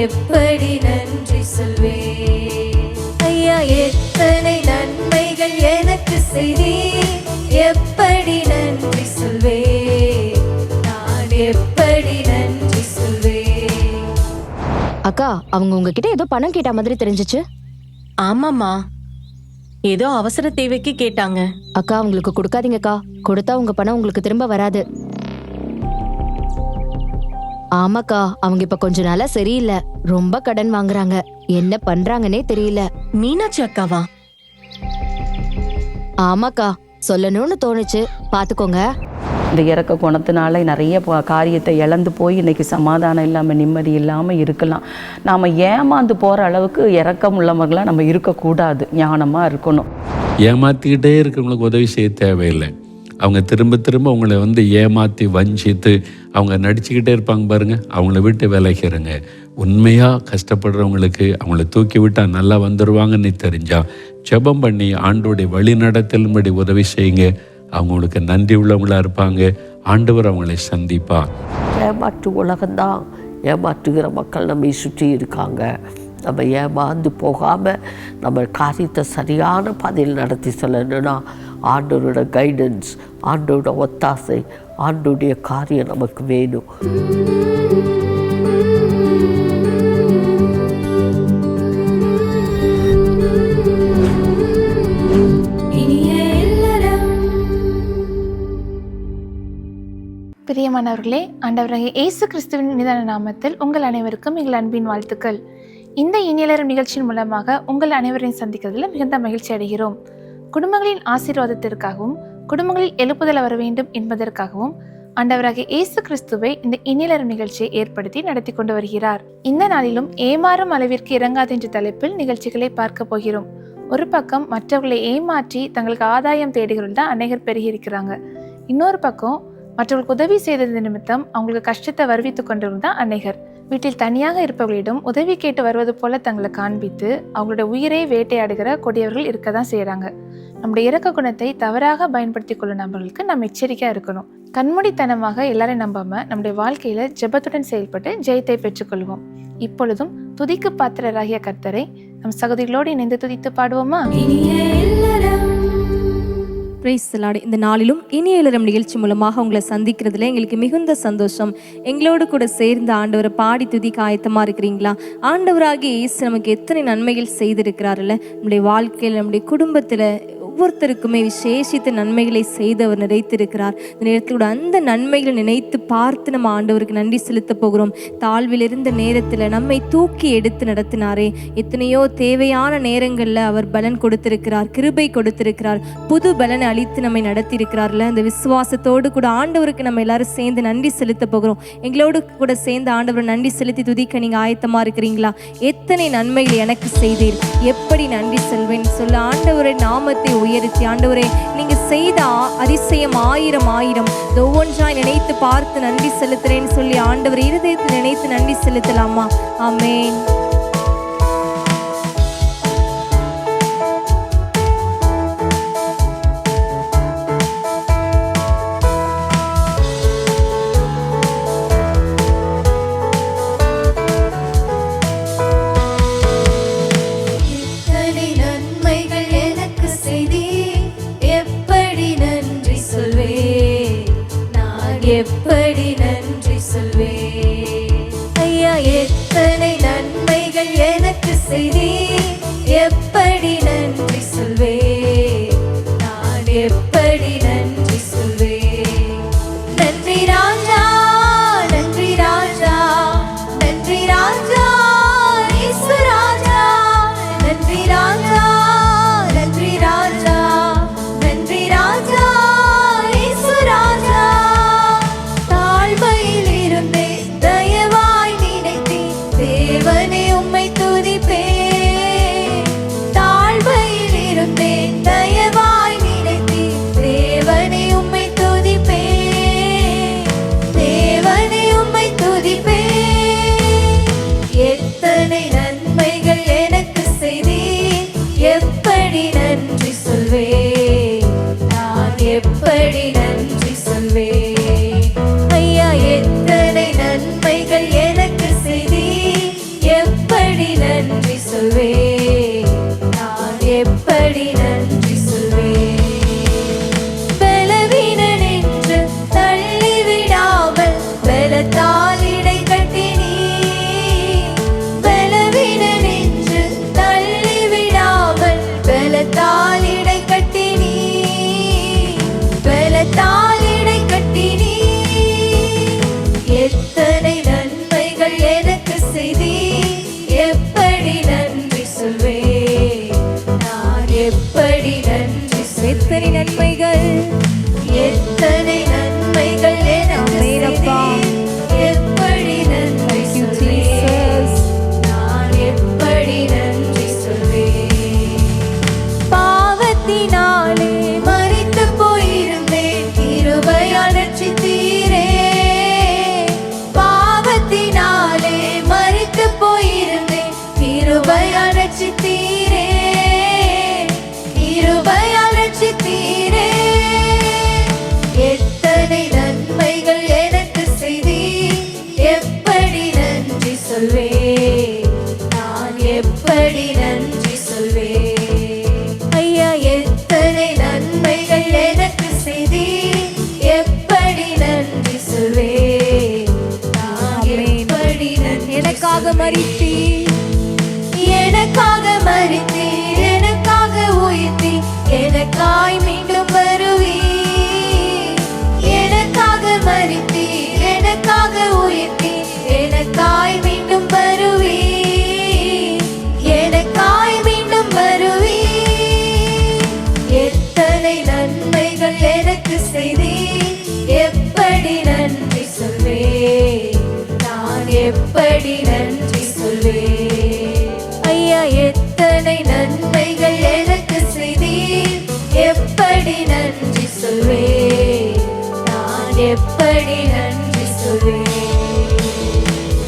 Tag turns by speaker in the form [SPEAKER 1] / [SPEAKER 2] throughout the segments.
[SPEAKER 1] எப்படி நன்றி சொல்வேன். ஐயா எத்தனை நன்மைகள் எனக்கு செய்தீர், எப்படி நன்றி சொல்வேன், நான் எப்படி நன்றி சொல்வேன்.
[SPEAKER 2] அக்கா, அவங்க உங்ககிட்ட ஏதோ பணம் கேட்ட மாதிரி தெரிஞ்சிச்சு.
[SPEAKER 3] ஆமாமா, ஏதோ அவசர தேவைக்கு கேட்டாங்க.
[SPEAKER 2] அக்கா, அவங்களுக்கு கொடுக்காதீங்கக்கா. கொடுத்தா உங்க பணம் உங்களுக்கு திரும்ப வராது. ஆமாக்கா, அவங்க இப்ப கொஞ்ச நாளா சரியில்லை. ரொம்ப கடன் வாங்குறாங்க. என்ன பண்றாங்கன்னே தெரியல.
[SPEAKER 3] மீனாட்சி அக்காவா?
[SPEAKER 2] ஆமாக்கா, சொல்லணும்னு தோணுச்சு. பாத்துக்கோங்க.
[SPEAKER 4] இந்த இறக்க குணத்தினால நிறைய காரியத்தை இழந்து போய் இன்றைக்கி சமாதானம் இல்லாமல் நிம்மதி இல்லாமல் இருக்கலாம். நாம் ஏமாந்து போகிற அளவுக்கு இறக்கம் உள்ளவங்களாம் நம்ம இருக்கக்கூடாது. ஞானமாக இருக்கணும்.
[SPEAKER 5] ஏமாற்றிக்கிட்டே இருக்கிறவங்களுக்கு உதவி செய்ய தேவையில்லை. அவங்க திரும்ப திரும்ப அவங்கள ஏமாற்றி வஞ்சித்து அவங்க நடிச்சுக்கிட்டே இருப்பாங்க பாருங்கள், அவங்கள விட்டு விலகிறங்க. உண்மையாக கஷ்டப்படுறவங்களுக்கு அவங்கள தூக்கி விட்டால் நல்லா வந்துடுவாங்கன்னு தெரிஞ்சால் ஜெபம் பண்ணி ஆண்டோடைய வழி நடத்தலும்படி உதவி செய்யுங்க. அவங்களுக்கு நன்றி உள்ளவங்களா இருப்பாங்க. ஆண்டவர் அவங்களை சந்திப்பார்.
[SPEAKER 6] ஏமாற்று உலகம்தான், ஏமாற்றுகிற மக்கள் நம்மை சுற்றி இருக்காங்க. நம்ம ஏமாந்து போகாமல் நம்ம காரியத்தை சரியான பாதையில் நடத்தி செல்லணும்னா ஆண்டவரோட கைடன்ஸ், ஆண்டோட ஒத்தாசை, ஆண்டோடைய காரியம் நமக்கு வேணும்.
[SPEAKER 7] பிரியமானவர்களே, ஆண்டவராகிய இயேசு கிறிஸ்துவின் நிதான நாமத்தில் உங்கள் அனைவருக்கும் எங்கள் அன்பின் வாழ்த்துக்கள். இந்த இனியலரும் நிகழ்ச்சியின் மூலமாக உங்கள் அனைவரையும் சந்திக்கிறதுல மிகுந்த மகிழ்ச்சி அடைகிறோம். குடும்பங்களின் ஆசீர்வாதத்திற்காகவும் குடும்பங்களில் எழுப்புதல் வர வேண்டும் என்பதற்காகவும் ஆண்டவராகிய இயேசு கிறிஸ்துவை இந்த இனியலரும் நிகழ்ச்சியை ஏற்படுத்தி நடத்தி கொண்டு வருகிறார். இந்த நாளிலும் ஏமாறும் அளவிற்கு இறங்காது என்ற தலைப்பில் நிகழ்ச்சிகளை பார்க்க போகிறோம். ஒரு பக்கம் மற்றவர்களை ஏமாற்றி தங்களுக்கு ஆதாயம் தேடுகிறது தான் அநேகர் பெருகி இருக்கிறாங்க. இன்னொரு பக்கம் மற்றவர்களுக்கு உதவி செய்தது நிமித்தம் அவங்களுக்கு கஷ்டத்தை வருவித்துக் கொண்டவர்கள் தான் அநேகர். வீட்டில் தனியாக இருப்பவர்களிடம் உதவி கேட்டு வருவது போல தங்களை காண்பித்து அவங்களுடைய உயிரை வேட்டையாடுகிற கொடியவர்கள் இருக்க தான் செய்கிறாங்க. நம்முடைய இரக்க குணத்தை தவறாக பயன்படுத்தி கொள்ளும் நபர்களுக்கு நம்ம எச்சரிக்கையா இருக்கணும். கண்மூடித்தனமாக எல்லாரையும் நம்பாம நம்முடைய வாழ்க்கையில ஜெபத்துடன் செயல்பட்டு ஜெயத்தை பெற்றுக்கொள்வோம். இப்பொழுதும் துதிக்கு பாத்திரராகிய கர்த்தரை நம் சகோதரிகளோடு இணைந்து துதித்து பாடுவோமா?
[SPEAKER 8] இந்த நாளிலும் இனிய எழுறம் நிகழ்ச்சி மூலமாக உங்களை சந்திக்கிறதுல எங்களுக்கு மிகுந்த சந்தோஷம். எங்களோடு கூட சேர்ந்து ஆண்டவரை பாடி துதிக்க ஆயத்தமா இருக்கிறீங்களா? ஆண்டவராகிய இயேசு நமக்கு எத்தனை நன்மைகள் செய்திருக்கிறாருல்ல. நம்முடைய வாழ்க்கையில், நம்முடைய குடும்பத்துல ஒவ்வொருத்தருக்குமே விசேஷித்த நன்மைகளை செய்தவர் நிறைத்திருக்கிறார். இந்த நேரத்தில் கூட அந்த நன்மைகளை நினைத்து பார்த்து நம்ம ஆண்டவருக்கு நன்றி செலுத்த போகிறோம். தாழ்வில் இருந்த நேரத்தில் நம்மை தூக்கி எடுத்து நடத்தினாரே, எத்தனையோ தேவையான நேரங்களில் அவர் பலன் கொடுத்திருக்கிறார், கிருபை கொடுத்திருக்கிறார், புது பலனை அளித்து நம்மை நடத்தியிருக்கிறார்ல. அந்த விசுவாசத்தோடு கூட ஆண்டவருக்கு நம்ம எல்லாரும் சேர்ந்து நன்றி செலுத்த போகிறோம். எங்களோடு கூட சேர்ந்து ஆண்டவரை நன்றி செலுத்தி துதிக்க நீங்க ஆயத்தமா இருக்கிறீங்களா? எத்தனை நன்மைகளை எனக்கு செய்தீர், எப்படி நன்றி செல்வேன் சொல்ல ஆண்டவரை நாமத்தை உயர்த்தி, ஆண்டவரே நீங்க செய்த அதிசயம் ஆயிரம் ஆயிரம் ஒவ்வொன்றாய் நினைத்து பார்த்து நன்றி செலுத்துறேன்னு சொல்லி ஆண்டவர் இருதயத்தில் நினைத்து நன்றி செலுத்தலாமா? ஆமென்.
[SPEAKER 1] எப்படி நன்றி சொல்வேன். ஐயா எத்தனை நன்மைகள் எனக்கு செய்தீர், எப்படி நன்றி சொல்வேன், நான் எப்படி நன்றி சொல்வேன். நன்றி ராஜா, நன்றி ராஜா, நன்றி ராஜா, இயேசு ராஜா, நன்றி ராஜா, நன்றி ராஜா, நன்றி ராஜா, இயேசு ராஜா. தாழ்மையில் இருந்தே தயவாய் நினைத்தே தேவனே உம்மை துதிப்பேன். தாழ்மையில் இருந்தே தயவாய் நினைத்தே தேவனே உம்மை துதிப்பேன், தேவனே உம்மை துதிப்பேன். எத்தனை நன்மைகள் எனக்கு செய்தீர், எப்படி நன்றி சொல்வேன், நான் எப்படி நன்றி சொல்வேன். ஐயா எத்தனை நன்மைகள் எனக்கு செய்தீர்,
[SPEAKER 8] நன்மைகள்
[SPEAKER 1] எத்தனை நன்மைகள் எனக்கு செய்தீர். எப்படி நன்றி சொல்வேன், நான் எப்படி நன்றி சொல்வேன். பாவத்தினாலே மரித்து போயிருந்தேன், கிருபையால் ரட்சித்தீரே. பாவத்தினாலே மரித்து போயிருந்தேன், கிருபையால் ரட்சித்தீரே. கிருபையால் ரட்சித்தீரே. எத்தனை நன்மைகள் எனக்கு செய்தீர், எப்படி நன்றி சொல்வேன், நான் எப்படி நன்றி சொல்வேன். ஐயா, எத்தனை நன்மைகள் எனக்கு செய்தீர், எப்படி நன்றி சொல்வேன், நான் எப்படி நன்றி.
[SPEAKER 8] எனக்காக மரித்தீர்,
[SPEAKER 1] எனக்காக மரித்தீர், எனக்காக உயிர்த்தீர், எனக்காய் மீண்டும் வருவீர். எனக்காக மரித்தீர், எனக்காக உயிர்த்தீர், எனக்காய் மீண்டும் வருவீர். எனக்காய் மீண்டும் வருவீர். எத்தனை நன்மைகள் எனக்கு செய்தீர், எப்படி நன்றி சொல்வேன், நான் எப்படி நன்றி சொல்வேன். ஐயா, எத்தனை நன்மைகள் எனக்கு செய்தீர், எப்படி நன்றி சொல்வேன், நான் எப்படி நன்றி சொல்வேன்.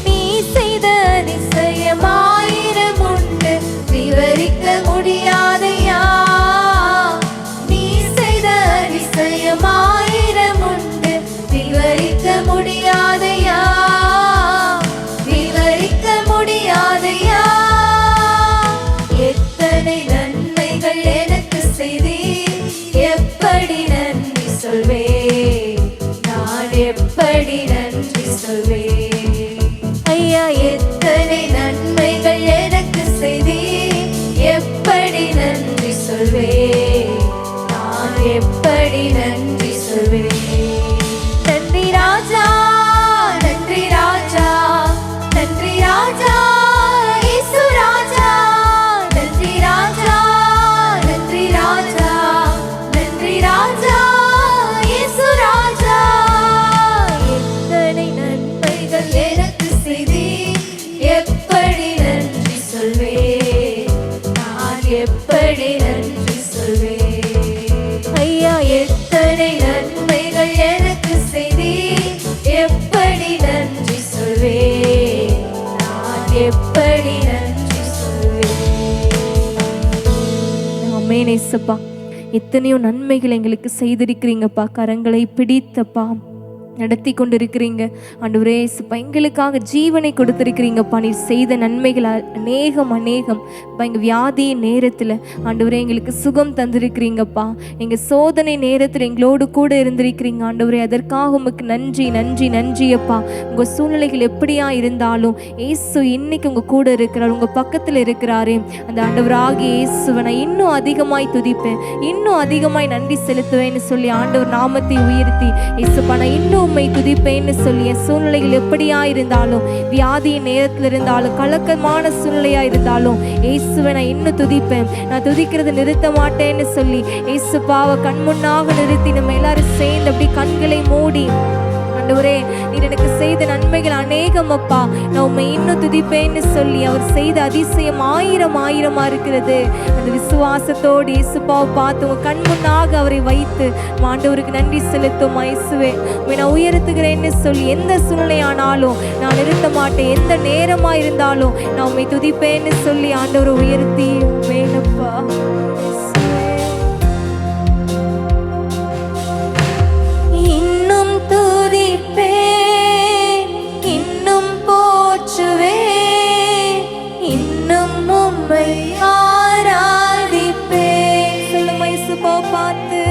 [SPEAKER 1] நீ செய்த அதிசயம் ஆயிரம் உண்டு, விவரிக்க முடியாதையா. நீ செய்த அதிசயம் ஆயிரம் உண்டு, விவரிக்க முடியாதையா. விவரிக்க முடியாதையா. எத்தனை நன்மைகள் எனக்கு செய்தீர், எப்படி நன்றி சொல்வேன், நான் எப்படி நன்றி சொல்வேன். ஐயா, எத்தனை நன்மைகள் எனக்கு செய்தீர், எப்படி நன்றி சொல்வேன், நான் எப்படி நன்றி சொல்வேன். நன்றி ராஜா, நன்றி ராஜா, நன்றி ராஜா, இயேசு ராஜா. நன்றி ராஜா, நன்றி ராஜா, நன்றி ராஜா, இயேசு ராஜா. எத்தனை நன்மைகள் எனக்கு செய்தீர், எப்படி நன்றி சொல்வேன், நான் எப்படி நன்றி சொல்வேன். ஐயா, எத்தனை நன்மைகள் எனக்கு செய்தீர், எப்படி நன்றி சொல்வேன், நான் எப்படி நன்றி சொல்வேன்.
[SPEAKER 8] ஆமென் இயேசுப்பா. எத்தனையோ நன்மைகள் எங்களுக்கு செய்திருக்கிறீங்கப்பா. கரங்களை பிடித்தப்பா நடத்தி கொண்டிருக்கிறீங்க ஆண்டவரே. இயேசுப்பா, எங்களுக்காக ஜீவனை கொடுத்திருக்கிறீங்கப்பா. நீர் செய்த நன்மைகள் அநேகம் அநேகம். எங்கள் வியாதியின் நேரத்தில் ஆண்டவரே எங்களுக்கு சுகம் தந்திருக்கிறீங்கப்பா. எங்கள் சோதனை நேரத்தில் எங்களோடு கூட இருந்திருக்கிறீங்க ஆண்டவரே. அதற்காக உமக்கு நன்றி நன்றி நன்றியப்பா. உங்கள் சூழ்நிலைகள் எப்படியா இருந்தாலும் இயேசு இன்னைக்கு உங்கள் கூட இருக்கிறார், உங்கள் பக்கத்தில் இருக்கிறாரே. அந்த ஆண்டவராகிய இயேசுவை நான் இன்னும் அதிகமாய் துதிப்பேன், இன்னும் அதிகமாய் நன்றி செலுத்துவேன்னு சொல்லி ஆண்டவர் நாமத்தை உயர்த்தி இயேசுப்பா நான் இன்னும் உம்மை துதிப்பேன்னு சொல்லி, என் சூழ்நிலைகள் எப்படியா இருந்தாலும், வியாதியின் நேரத்தில் இருந்தாலும், கலக்கமான சூழ்நிலையா இருந்தாலும் இயேசுவை நான் இன்னும் துதிப்பேன், நான் துதிக்கிறது நிறுத்த மாட்டேன்னு சொல்லி இயேசுப்பாவை கண் முன்னாக நிறுத்தி நம்ம எல்லாரும் சேர்ந்து அப்படி கண்களை மூடி, ஆண்டவரே நீர் எனக்கு செய்த நன்மைகள் அநேகம் அப்பா, நான் உம்மை இன்னும் துதிப்பேன்னு சொல்லி அவர் செய்த அதிசயம் ஆயிரம் ஆயிரமா இருக்கிறது. அந்த விசுவாசத்தோடு இயேசுப்பாவை பார்த்து உங்க கண் முன்னாக அவரை வைத்து ஆண்டவருக்கு நன்றி செலுத்தும். இயேசுவே உம்மை நான் உயர்த்துகிறேன்னு சொல்லி, எந்த சூழ்நிலையானாலும் நான் நிறுத்த மாட்டேன், எந்த நேரமா இருந்தாலும் நான் உம்மை துதிப்பேன்னு சொல்லி ஆண்டவரை உயர்த்தி வேணப்பா.
[SPEAKER 1] இன்னும் துதிப்பேன், இன்னும் போற்றுவேன், இன்னும் உம்மை ஆராதிப்பேன்.
[SPEAKER 8] சொல்லுமா இயேசுப்பா பார்த்து.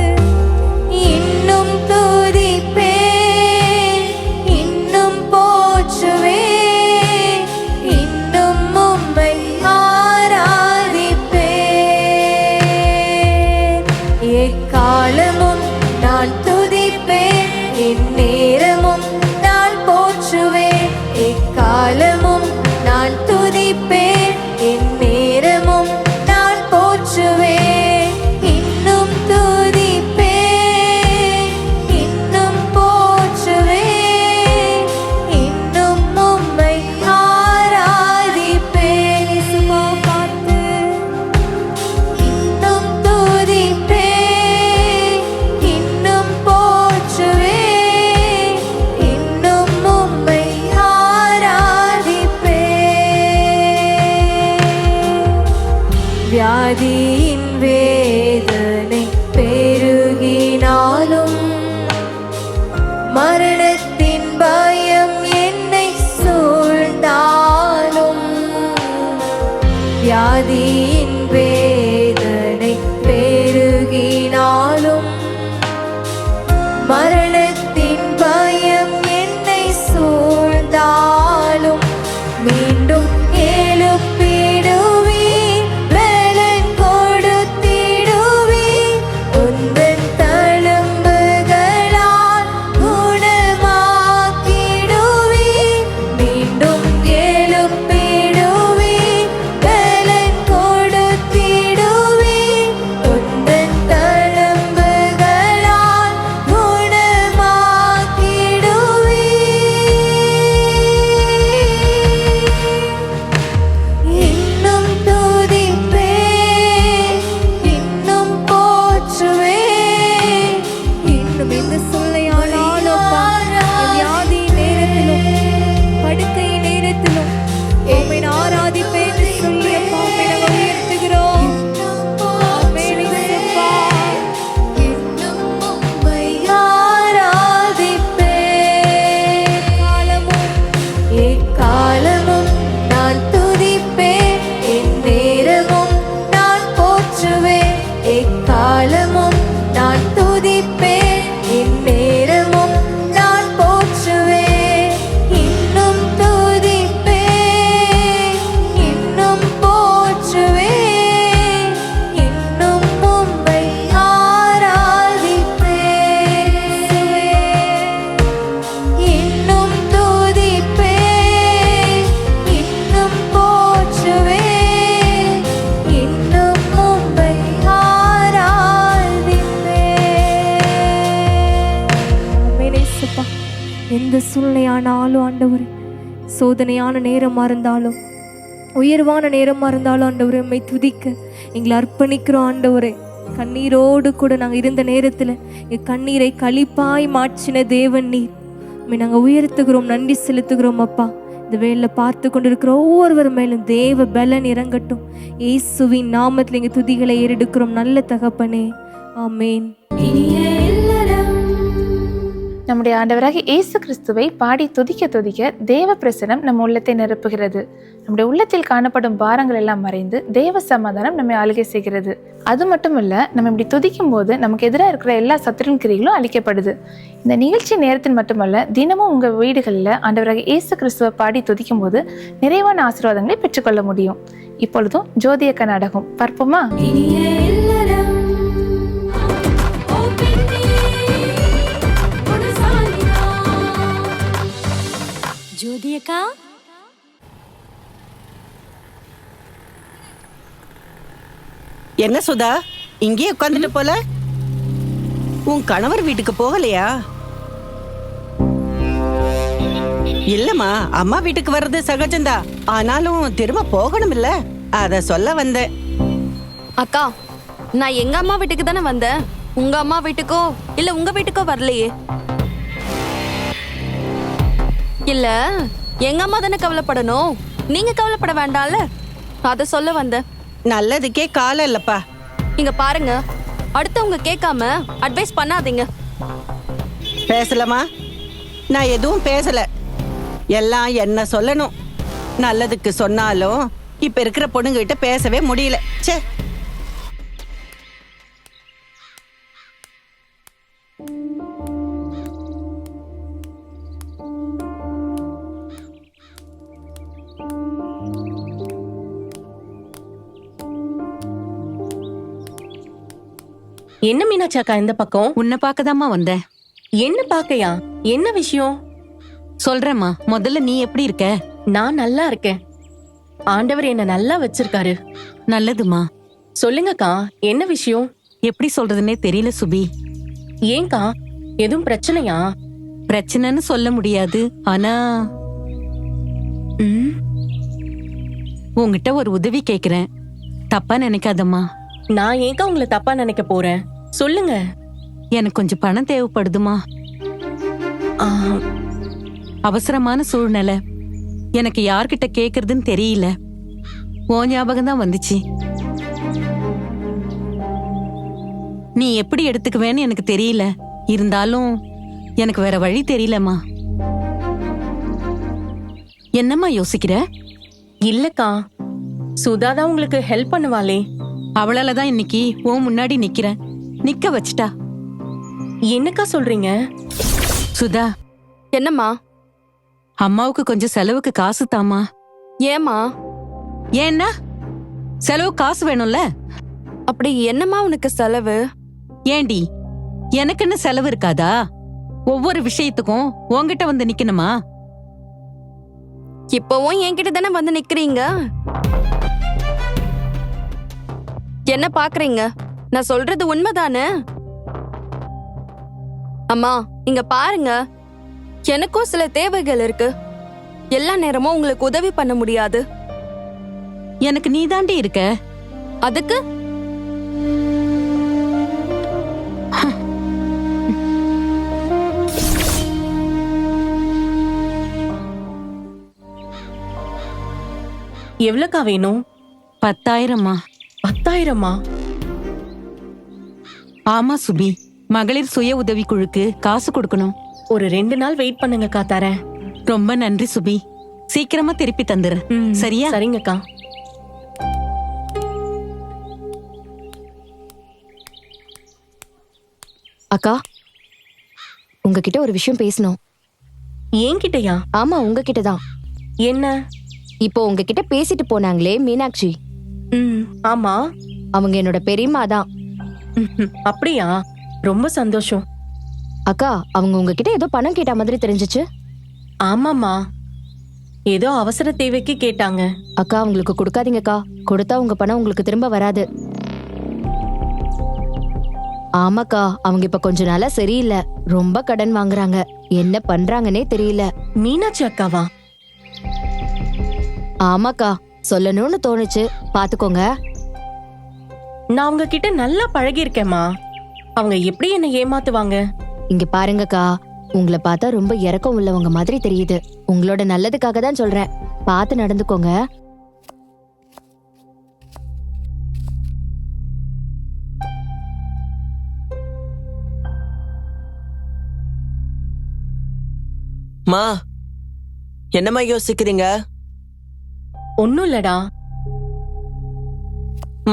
[SPEAKER 1] இன்னும் துதிப்பேன், இன்னும் போற்றுவேன், இன்னும் உம்மை ஆராதிப்பேன். எக்காலமும் நான் துதிப்பேன், எந்நேரமும் நான் போற்றுவேன். எக்காலமும் நான் துதிப்பேன், எந்நேரமும் நான் போற்றுவேன். இன்னும் துதிப்பேன், மரணத்தின் பயம் என்னை சூழ்ந்தாலும் மீண்டும் எழுப்பிடுவே, பலன் கொடுத்திடுவே, உந்தன் தழும்புகளால் குணமாக்கிடுவே, மீண்டும் எழுப்பிடுவே, பலன் கொடுத்திடுவே, உந்தன் தழும்புகளால் குணமாக்கிடுவே. இன்னும் துதிப்பேன், இன்னும் போற்றுவேன்,
[SPEAKER 8] இன்னும் எந்த சொல்லையானாலும் அப்பா, என் வியாதி நேரத்திலும் படுக்கை நேரத்திலும் உம்மை நான் ஆராதிப்பேன் என்று சொல்லி அப்பா உம்மை நாங்கள் உயர்த்துகிறோம். ஆமென் இயேசுப்பா.
[SPEAKER 1] இன்னும் உம்மை ஆராதிப்பேன். எக்காலமும் நான் துதிப்பேன், எந்நேரமும் நான் போற்றுவேன். எக்காலமும் நான் துதிப்பேன், எந்நேரமும் நான் போற்றுவேன். இன்னும் துதிப்பேன், இன்னும் போற்றுவேன், இன்னும் உம்மை ஆராதிப்பேன். இன்னும் துதிப்பேன், இன்னும் போற்றுவேன், இன்னும் உம்மை ஆராதிப்பேன்.
[SPEAKER 8] ஆமென் இயேசுப்பா. எந்த சூழ்நிலையானாலும் ஆண்டவரே, சோதனையான நேரமா இருந்தாலும் உயர்வான நேரமா இருந்தாலும் ஆண்டவரே உம்மை துதிக்க எங்களை அர்ப்பணிக்கிறோம் ஆண்டவரே. கண்ணீரோடு கூட நாங்கள் இருந்த நேரத்தில் எங்கள் கண்ணீரை களிப்பாய் மாற்றின தேவன் நீர். உம்மை நாங்கள் உயர்த்துகிறோம், நன்றி செலுத்துகிறோம் அப்பா. இந்த வேளையில் பார்த்து கொண்டிருக்கிற ஒவ்வொருவர் மேலும் தேவ பலன் இறங்கட்டும். இயேசுவின் நாமத்தில் எங்கள் துதிகளை ஏறெடுக்கிறோம் நல்ல தகப்பனே. ஆமென்.
[SPEAKER 7] நம்முடைய ஆண்டவராகிய இயேசு கிறிஸ்துவை பாடி துதிக்க துதிக்க தேவ பிரசனம் நம்ம உள்ளத்தை நிரப்புகிறது. நம்முடைய உள்ளத்தில் காணப்படும் பாரங்கள் எல்லாம் மறைந்து தேவ சமாதானம் நம்மை ஆளுகை செய்கிறது. அது மட்டுமல்ல, நம்ம இப்படி துதிக்கும் போது நமக்கு எதிராக இருக்கிற எல்லா சத்துருவின் கிரிகளும் அழிக்கப்படுது. இந்த நிகழ்ச்சி நேரத்தில் மட்டுமல்ல, தினமும் உங்கள் வீடுகளில் ஆண்டவராகிய இயேசு கிறிஸ்துவை பாடி துதிக்கும் போது நிறைவான ஆசீர்வாதங்களை பெற்றுக்கொள்ள முடியும். இப்பொழுதும் ஜோதியக்க நாடகம் பார்ப்போமா?
[SPEAKER 9] ஜோதியக்கா,
[SPEAKER 10] என்ன சுதா இங்கேயே உட்காந்துட்டு போல? உன் கணவர் வீட்டுக்கு போகலையா? இல்லம்மா, அம்மா வீட்டுக்கு வர்றது சகஜந்தா, ஆனாலும் திரும்ப போகணும் இல்ல, அத சொல்ல வந்தேன்.
[SPEAKER 9] அக்கா, நான் எங்க அம்மா வீட்டுக்கு தானே வந்தேன். உங்க அம்மா வீட்டுக்கோ இல்ல உங்க வீட்டுக்கோ வரலையே. இல்ல, எங்க அம்மா தானே கவலைப்படணும், நீங்க கவலைப்பட வேண்டாம்ல, அத சொல்ல வந்தேன்.
[SPEAKER 10] நல்லதுக்கே காலம் இல்லப்பா.
[SPEAKER 9] இங்க பாருங்க, அடுத்தவங்க கேட்காம அட்வைஸ் பண்ணாதீங்க.
[SPEAKER 10] பேசலமா? நான் எதுவும் பேசல, எல்லாம் என்ன சொல்லணும். நல்லதுக்கு சொன்னாலும் இப்ப இருக்கிற பொண்ணுங்க கிட்ட பேசவே முடியல. சே,
[SPEAKER 3] என்ன மீனாட்சி அக்கா இந்த பக்கம்?
[SPEAKER 11] உன்னை பார்க்கதாம்மா வந்தேன்.
[SPEAKER 3] என்ன பாக்கையா? என்ன விஷயம்?
[SPEAKER 11] சொல்றேம்மா, முதல்ல நீ எப்படி இருக்க?
[SPEAKER 3] நான் நல்லா இருக்கேன். ஆண்டவர் என்ன நல்லா வச்சிருக்காரு.
[SPEAKER 11] நல்லதுமா.
[SPEAKER 3] சொல்லுங்கக்கா, என்ன விஷயம்?
[SPEAKER 11] எப்படி சொல்றதுன்னே தெரியல சுபி.
[SPEAKER 3] ஏங்கா, எதுவும் பிரச்சனையா?
[SPEAKER 11] பிரச்சனைன்னு சொல்ல முடியாது, ஆனா உன்கிட்ட ஒரு உதவி கேக்குறேன், தப்பா நினைக்காதம்மா.
[SPEAKER 3] நான் ஏங்கா உங்களை தப்பா நினைக்க போறேன், சொல்லுங்க.
[SPEAKER 11] எனக்கு கொஞ்சம் பணம் தேவைப்படுதுமா. அவசரமான சூழ்நிலை, எனக்கு யார்கிட்ட கேக்குறதுன்னு தெரியல. ஓ ஞாபகம் தான் வந்துச்சு. நீ எப்படி எடுத்துக்குவேன்னு எனக்கு தெரியல, இருந்தாலும் எனக்கு வேற வழி தெரியலம்மா. என்னம்மா யோசிக்கிற?
[SPEAKER 3] இல்லக்கா, சுதாதான் உங்களுக்கு ஹெல்ப் பண்ணுவாளே,
[SPEAKER 11] அவளாலதான் இன்னைக்கு உன் முன்னாடி நிக்கிறேன். நிக்க வச்சிட்டா.
[SPEAKER 3] என்னக்கா சொல்றீங்க?
[SPEAKER 11] சுதா,
[SPEAKER 9] என்னம்மா?
[SPEAKER 11] அம்மாவுக்கு கொஞ்சம் செலவுக்கு காசு தாமா.
[SPEAKER 9] ஏம்மா?
[SPEAKER 11] ஏன்னா செலவு காசு வேணும்ல.
[SPEAKER 9] அப்படி என்னம்மா உனக்கு செலவு?
[SPEAKER 11] ஏண்டி, எனக்குன்னு செலவு இருக்காதா? ஒவ்வொரு விஷயத்துக்கும் உன்கிட்ட வந்து நிக்கணுமா?
[SPEAKER 9] இப்பவும் என்கிட்ட தானே வந்து நிக்கிறீங்க. என்ன பாக்குறீங்க? நான் சொல்றது உண்மைதானே? அம்மா இங்க பாருங்க, எனக்கும் சில தேவைகள் இருக்கு. எல்லா நேரமும் உங்களுக்கு உதவி பண்ண முடியாது.
[SPEAKER 11] எனக்கு நீ தாண்டி இருக்க.
[SPEAKER 9] அதுக்கு
[SPEAKER 3] எவ்வளவுக்கா வேணும்?
[SPEAKER 11] 10,000மா.
[SPEAKER 3] 10,000மா?
[SPEAKER 11] ஆமா சுபி, மகளிர் சுய உதவி குழுக்கு காசு கொடுக்கணும்.
[SPEAKER 3] ஒரு 2 நாள் வெயிட் பண்ணுங்கக்கா, தரேன்.
[SPEAKER 11] ரொம்ப நன்றி சுபி, சீக்கிரமா திருப்பி தந்துரு. சரியா?
[SPEAKER 3] சரிங்கக்கா.
[SPEAKER 2] அக்கா, உங்ககிட்ட ஒரு விஷயம் பேசணும்.
[SPEAKER 3] என்கிட்டயா?
[SPEAKER 2] ஆமா, உங்ககிட்ட தான்.
[SPEAKER 3] என்ன?
[SPEAKER 2] இப்போ உங்ககிட்ட பேசிட்டு போனாங்களே மீனாட்சி,
[SPEAKER 3] ஆமா.
[SPEAKER 2] அவங்க என்னோட பெரியம்மா தான்.
[SPEAKER 3] அப்படியா? ரொம்ப சந்தோஷம்.
[SPEAKER 2] அக்கா, அவங்க உங்ககிட்ட ஏதோ பணம் கேட்ட மாதிரி தெரிஞ்சுச்சு.
[SPEAKER 3] ஆமாமா, ஏதோ அவசர தேவைக்கு கேட்டாங்க.
[SPEAKER 2] அக்கா, அவங்களுக்கு கொடுக்காதீங்கக்கா. கொடுத்தா உங்க பணம் உங்களுக்கு திரும்ப வராது. ஆமாக்கா, அவங்க இப்ப கொஞ்ச நாளா சரியில்லை. ரொம்ப கடன் வாங்குறாங்க. என்ன பண்றாங்கன்னே தெரியல.
[SPEAKER 3] மீனாட்சி அக்காவா?
[SPEAKER 2] ஆமாக்கா, சொல்லணும்னு தோணுச்சு, பாத்துக்கோங்க.
[SPEAKER 3] நான் அவங்க கிட்ட நல்லா பழகி இருக்கேம்மா. அவங்க எப்படி என்ன ஏமாத்துவாங்க?
[SPEAKER 2] இங்க பாருங்கக்கா, உங்களை பார்த்தா ரொம்ப இரக்கம் உள்ளவங்க மாதிரி தெரியுது. உங்களோட நல்லதுக்காக தான் சொல்றேன், பார்த்து நடந்துக்கோங்க.
[SPEAKER 12] மா, என்னம்மா யோசிக்கிறீங்க?
[SPEAKER 3] ஒண்ணும் இல்லடா.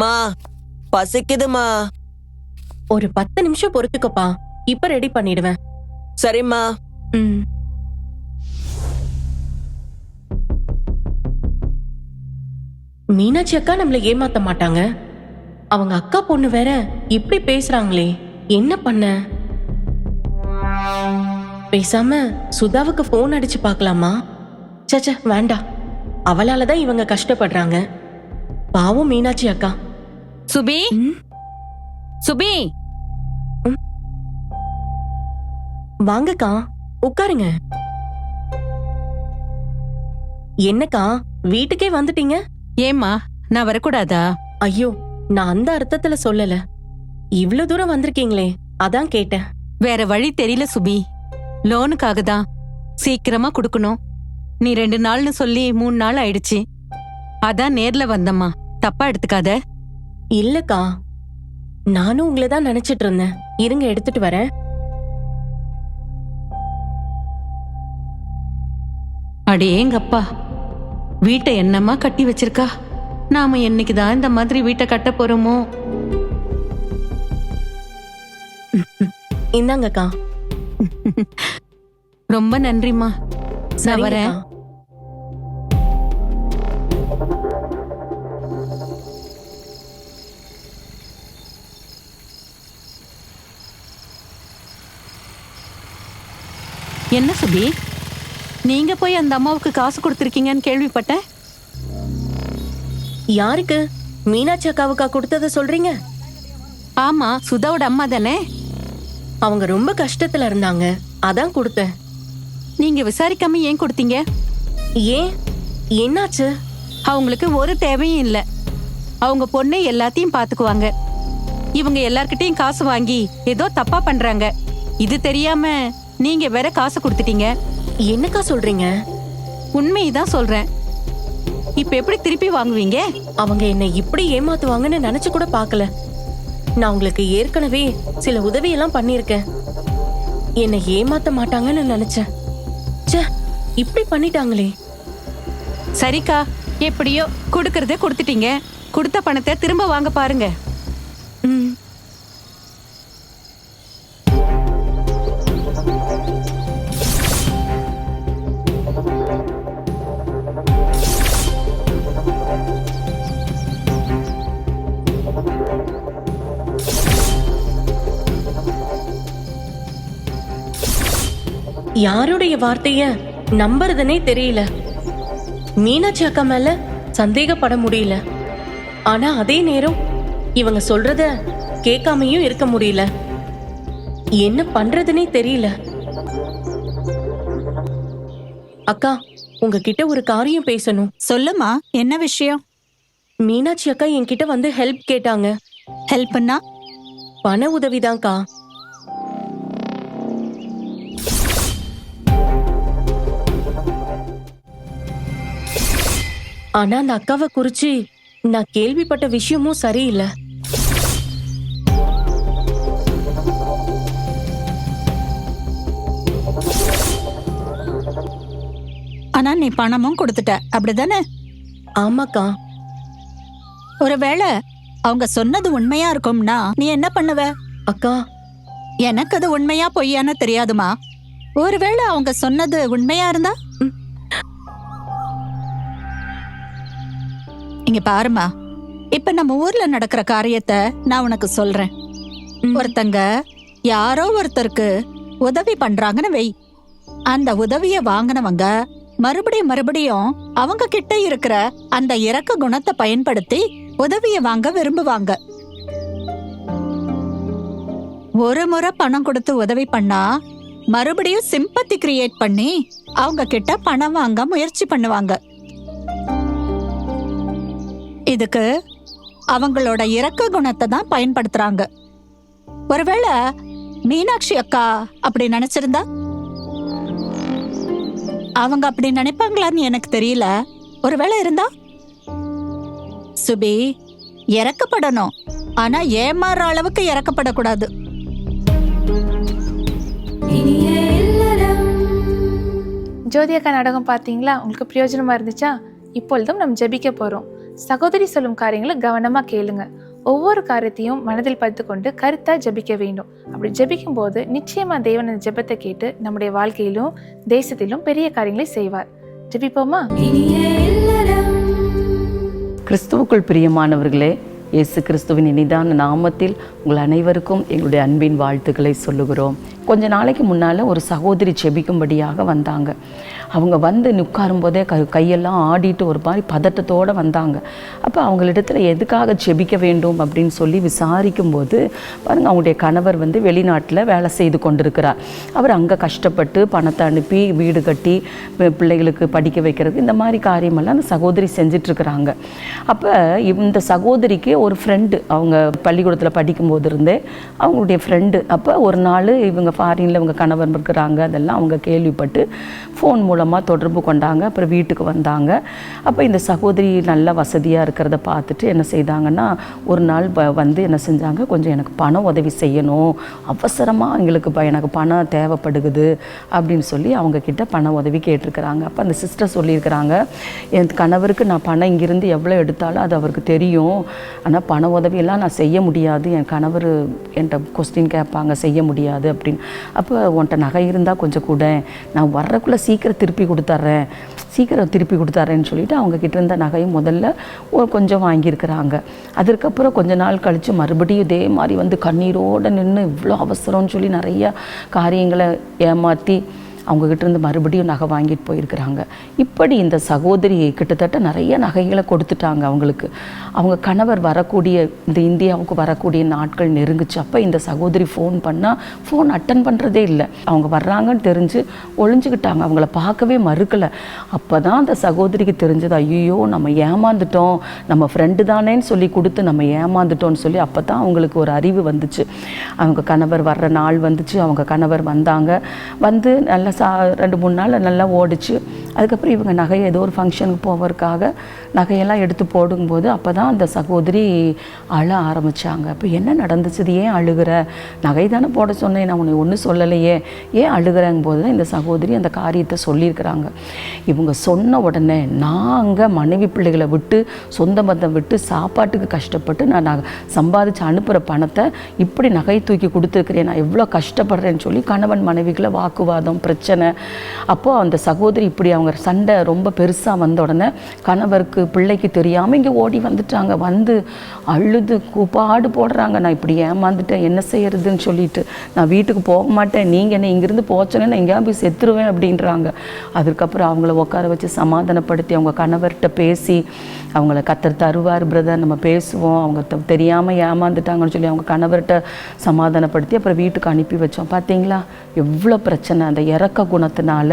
[SPEAKER 12] மா, பசிக்குதுமா.
[SPEAKER 3] ஒரு 10 நிமிஷம் பொறுத்துக்கப்பா, இப்ப ரெடி பண்ணிடுவேன்.
[SPEAKER 12] சரிம்மா.
[SPEAKER 3] மீனாட்சி அக்கா நம்மள ஏமாத்த மாட்டாங்க. அவங்க அக்கா பொண்ணு வேற இப்படி பேசுறாங்களே, என்ன பண்ண? பேசாம சுதாவுக்கு போன் அடிச்சு பார்க்கலாமா? சச்ச, வேண்டாம். அவளாலதான் இவங்க கஷ்டப்படுறாங்க. பாவம் மீனாட்சி அக்கா.
[SPEAKER 11] சுபி, சுபி,
[SPEAKER 3] வாங்கக்கா, உட்காருங்க. என்னக்கா, வீட்டுக்கே வந்துட்டீங்க?
[SPEAKER 11] ஏம்மா, நான் வரக்கூடாதா?
[SPEAKER 3] ஐயோ, நான் அந்த அர்த்தத்துல சொல்லல. இவ்ளோ தூரம் வந்திருக்கீங்களே, அதான் கேட்டேன்.
[SPEAKER 11] வேற வழி தெரியல சுபி. லோனுக்காக தான் சீக்கிரமா கொடுக்கணும். நீ 2 நாள்னு சொல்லி 3 நாள் ஆயிடுச்சு. அதான் நேர்ல வந்தம்மா, தப்பா எடுத்துக்காத.
[SPEAKER 3] இல்லக்கா, நானும் உங்களை தான் நினைச்சிட்டு இருந்தேன். இருங்க, எடுத்துட்டு வரேன்.
[SPEAKER 11] அடேங்கப்பா, வீட்டை என்னம்மா கட்டி வச்சிருக்கா. நாம என்னைக்குதான் இந்த மாதிரி வீட்டை கட்ட போறோமோ?
[SPEAKER 3] இந்தாங்கக்கா.
[SPEAKER 11] ரொம்ப நன்றிம்மா. நான் வரேன். என்ன சுபி, நீங்க போய் அந்த அம்மாவுக்கு காசு கொடுத்திருக்கீங்கன்னு கேள்விப்பட்டேன்.
[SPEAKER 3] யாருக்கு? மீனாட்சி அக்காவுக்கா கொடுத்தத சொல்றீங்க?
[SPEAKER 11] ஆமா, சுதாவோட அம்மா தானே.
[SPEAKER 3] அவங்க ரொம்ப கஷ்டத்துல இருந்தாங்க, அதான் கொடுத்தேன்.
[SPEAKER 11] நீங்க விசாரிக்காம ஏன் கொடுத்தீங்க?
[SPEAKER 3] ஏன், என்னாச்சு?
[SPEAKER 11] அவங்களுக்கு ஒரு தேவையும் இல்ல. அவங்க பொண்ணு எல்லாத்தையும் பாத்துக்குவாங்க. இவங்க எல்லார்கிட்டையும் காசு வாங்கி ஏதோ தப்பா பண்றாங்க. இது தெரியாம நீங்க வேற காசு கொடுத்துட்டீங்க.
[SPEAKER 3] என்னக்கா சொல்றீங்க?
[SPEAKER 11] உண்மைதான் சொல்றேன். இப்ப எப்படி திருப்பி வாங்குவீங்க?
[SPEAKER 3] அவங்க என்னை இப்படி ஏமாத்துவாங்கன்னு நினைச்சு கூட பார்க்கல. நான் உங்களுக்கு ஏற்கனவே சில உதவியெல்லாம் பண்ணிருக்கேன். என்னை ஏமாத்த மாட்டாங்கன்னு நினைச்சேன். ச்சே, இப்படி பண்ணிட்டாங்களே.
[SPEAKER 11] சரிக்கா, எப்படியோ கொடுக்கறத கொடுத்துட்டீங்க. கொடுத்த பணத்தை திரும்ப வாங்க பாருங்க.
[SPEAKER 3] யாருடைய வார்த்தைய நம்புறதுனே தெரியல. மீனாட்சி அக்கா மேல சந்தேகப்பட முடியல. ஆனா அதே நேரம் இவங்க சொல்றத கேட்காமையும் இருக்க முடியல. என்ன பண்றதுனே தெரியல. அக்கா, உங்ககிட்ட ஒரு காரியம் பேசணும்.
[SPEAKER 11] சொல்லுமா, என்ன விஷயம்?
[SPEAKER 3] மீனாட்சி அக்கா என்கிட்ட வந்து ஹெல்ப் கேட்டாங்க.
[SPEAKER 11] ஹெல்ப்னா?
[SPEAKER 3] பண உதவிதான்க்கா. ஆனா அந்த அக்காவை குறிச்சு நான் கேள்விப்பட்ட விஷயமும் சரியில்லை.
[SPEAKER 11] ஆனா நீ பணமும் கொடுத்துட்ட, அப்படிதானே?
[SPEAKER 3] ஆமாக்கா.
[SPEAKER 11] ஒருவேளை அவங்க சொன்னது உண்மையா இருக்கும்னா நீ என்ன பண்ணுவ?
[SPEAKER 3] அக்கா,
[SPEAKER 11] எனக்கு அது உண்மையா பொய்யான்னு தெரியாதுமா. ஒருவேளை அவங்க சொன்னது உண்மையா இருந்தா? இங்க பாருமா, இப்ப நம்ம ஊர்ல நடக்கிற காரியத்தை நான் உனக்கு சொல்றேன். ஒருத்தங்க யாரோ ஒருத்தருக்கு உதவி பண்றாங்கன்னு வை. அந்த உதவிய வாங்கினவங்க மறுபடியும் அவங்க கிட்ட இருக்கிற அந்த இரக்க குணத்தை பயன்படுத்தி உதவிய வாங்க விரும்புவாங்க. ஒரு முறை பணம் கொடுத்து உதவி பண்ணா மறுபடியும் சிம்பத்தி கிரியேட் பண்ணி அவங்க கிட்ட பணம் வாங்க முயற்சி பண்ணுவாங்க. இதுக்கு அவங்களோட இரக்க குணத்தை தான் பயன்படுத்துறாங்க. ஒருவேளை மீனாட்சி அக்கா அப்படி நினைச்சிருந்தா? அவங்க அப்படி நினைப்பாங்களான்னு எனக்கு தெரியல. ஒருவேளை இருந்தா? சுபி, இறக்கப்படணும், ஆனா ஏமாற அளவுக்கு இறக்கப்படக்கூடாது.
[SPEAKER 7] ஜோதியக்கா நாடகம் பார்த்தீங்களா? உங்களுக்கு பிரயோஜனமா இருந்துச்சா? இப்பொழுதும் நம்ம ஜெபிக்க போறோம். சகோதரி சொல்லும் காரியங்களை கவனமா கேளுங்க. ஒவ்வொரு காரியத்தையும் மனதில் பதித்து கொண்டு கருத்தா ஜெபிக்க வேண்டும். அப்படி ஜெபிக்கும் போது நிச்சயமா தேவன் அந்த ஜெபத்தை கேட்டு நம்முடைய வாழ்க்கையிலும் தேசத்திலும் பெரிய காரியங்களை செய்வார். ஜெபிப்போமா?
[SPEAKER 4] கிறிஸ்துவுக்குள் பிரியமானவர்களே, இயேசு கிறிஸ்துவின் இனிதான நாமத்தில் உங்கள் அனைவருக்கும் எங்களுடைய அன்பின் வாழ்த்துக்களை சொல்லுகிறோம். கொஞ்ச நாளைக்கு முன்னால் ஒரு சகோதரி செபிக்கும்படியாக வந்தாங்க. அவங்க வந்து உட்காரும் போதே கையெல்லாம் ஆடிட்டு ஒரு மாதிரி பதட்டத்தோடு வந்தாங்க. அப்போ அவங்களிடத்துல எதுக்காக செபிக்க வேண்டும் அப்படின்னு சொல்லி விசாரிக்கும்போது பாருங்கள், அவங்களுடைய கணவர் வந்து வெளிநாட்டில் வேலை செய்து கொண்டிருக்கிறார். அவர் அங்கே கஷ்டப்பட்டு பணத்தை அனுப்பி வீடு கட்டி பிள்ளைகளுக்கு படிக்க வைக்கிறது, இந்த மாதிரி காரியமெல்லாம் அந்த சகோதரி செஞ்சிட்ருக்கிறாங்க. அப்போ இந்த சகோதரிக்கு ஒரு ஃப்ரெண்டு, அவங்க பள்ளிக்கூடத்தில் படிக்கும்போது இருந்தே அவங்களுடைய ஃப்ரெண்டு. அப்போ ஒரு நாள் இவங்க ஃபாரினில் இவங்க கணவர் இருக்கிறாங்க, அதெல்லாம் அவங்க கேள்விப்பட்டு ஃபோன் மூலமாக தொடர்பு கொண்டாங்க. அப்புறம் வீட்டுக்கு வந்தாங்க. அப்போ இந்த சகோதரி நல்ல வசதியாக இருக்கிறத பார்த்துட்டு என்ன செய்தாங்கன்னா, ஒரு நாள் வந்து என்ன செஞ்சாங்க, கொஞ்சம் எனக்கு பண உதவி செய்யணும், அவசரமாக எனக்கு பணம் தேவைப்படுகுது அப்படின்னு சொல்லி அவங்கக்கிட்ட பண உதவி கேட்டிருக்கிறாங்க. அப்போ அந்த சிஸ்டர் சொல்லியிருக்கிறாங்க, என் கணவருக்கு நான் பணம் இங்கிருந்து எவ்வளோ எடுத்தாலும் அது அவருக்கு தெரியும், ஆனால் பண உதவியெல்லாம் நான் செய்ய முடியாது, என் கணவர் என்கிட்ட கொஸ்டின் கேட்பாங்க, செய்ய முடியாது அப்படின்னு. அப்போ உன்கிட்ட நகை இருந்தால் கொஞ்சம் கூட, நான் வர்றக்குள்ளே சீக்கிரம் திருப்பி கொடுத்தாரேன்னு சொல்லிட்டு அவங்க கிட்ட இருந்த நகையும் முதல்ல கொஞ்சம் வாங்கியிருக்கிறாங்க. அதுக்கப்புறம் கொஞ்ச நாள் கழித்து மறுபடியும் இதே மாதிரி வந்து கண்ணீரோடு நின்று இவ்வளோ அவசரம்னு சொல்லி நிறைய காரியங்களை ஏமாற்றி அவங்கக்கிட்ட இருந்து மறுபடியும் நகை வாங்கிட்டு போயிருக்கிறாங்க. இப்படி இந்த சகோதரி கிட்டத்தட்ட நிறைய நகைகளை கொடுத்துட்டாங்க அவங்களுக்கு. அவங்க கணவர் வரக்கூடிய இந்த இந்தியாவுக்கு வரக்கூடிய நாட்கள் நெருங்குச்சு. அப்போ இந்த சகோதரி ஃபோன் பண்ணால் ஃபோன் அட்டன் பண்ணுறதே இல்லை. அவங்க வர்றாங்கன்னு தெரிஞ்சு ஒளிஞ்சுக்கிட்டாங்க, அவங்கள பார்க்கவே மறுக்கலை. அப்போ தான் அந்த சகோதரிக்கு தெரிஞ்சது, ஐயோ நம்ம ஏமாந்துட்டோம், நம்ம ஃப்ரெண்டு தானேன்னு சொல்லி கொடுத்து நம்ம ஏமாந்துட்டோன்னு சொல்லி அப்போ தான் அவங்களுக்கு ஒரு அறிவு வந்துச்சு. அவங்க கணவர் வர்ற நாள் வந்துச்சு. அவங்க கணவர் வந்தாங்க. வந்து நல்லா 2-3 நாள் நல்லா ஓடிச்சு. அதுக்கப்புறம் இவங்க நகையை ஏதோ ஒரு ஃபங்க்ஷனுக்கு போவதற்காக நகையெல்லாம் எடுத்து போடும்போது அப்போ தான் அந்த சகோதரி அழ ஆரம்பித்தாங்க. அப்போ என்ன நடந்துச்சு, ஏன் அழுகிற, நகை தானே போட சொன்னேன், நான் உன்னை ஒன்றும் சொல்லலையே, ஏன் அழுகிறங்கும் போது தான் இந்த சகோதரி அந்த காரியத்தை சொல்லியிருக்கிறாங்க. இவங்க சொன்ன உடனே நாங்கள் மனைவி பிள்ளைகளை விட்டு சொந்த பந்தம் விட்டு சாப்பாட்டுக்கு கஷ்டப்பட்டு நான் சம்பாதிச்சு அனுப்புகிற பணத்தை இப்படி நகை தூக்கி கொடுத்துருக்கிறேன், நான் எவ்வளோ கஷ்டப்படுறேன்னு சொல்லி கணவன் மனைவிகளை வாக்குவாதம் பிரச்சனை. அப்போது அந்த சகோதரி இப்படி அவங்க சண்டை ரொம்ப பெருசாக வந்த உடனே கணவருக்கு பிள்ளைக்கு தெரியாமல் இங்கே ஓடி வந்துட்டாங்க. வந்து அழுது கூப்பாடு போடுறாங்க, நான் இப்படி ஏமாந்துட்டேன், என்ன செய்யறதுன்னு சொல்லிட்டு, நான் வீட்டுக்கு போக மாட்டேன், நீங்கள் என்ன இங்கேருந்து போச்சோன்னே நான் எங்கேயா போய் செத்துருவேன் அப்படின்றாங்க. அதுக்கப்புறம் அவங்கள உட்கார வச்சு சமாதானப்படுத்தி அவங்க கணவர்கிட்ட பேசி அவங்கள கத்தர் தருவார் பிரதர், நம்ம பேசுவோம், அவங்க தெரியாமல் ஏமாந்துட்டாங்கன்னு சொல்லி அவங்க கணவர்கிட்ட சமாதானப்படுத்தி அப்புறம் வீட்டுக்கு அனுப்பி வச்சோம். பார்த்தீங்களா எவ்வளோ பிரச்சனை, அந்த இறக்க குணத்தினால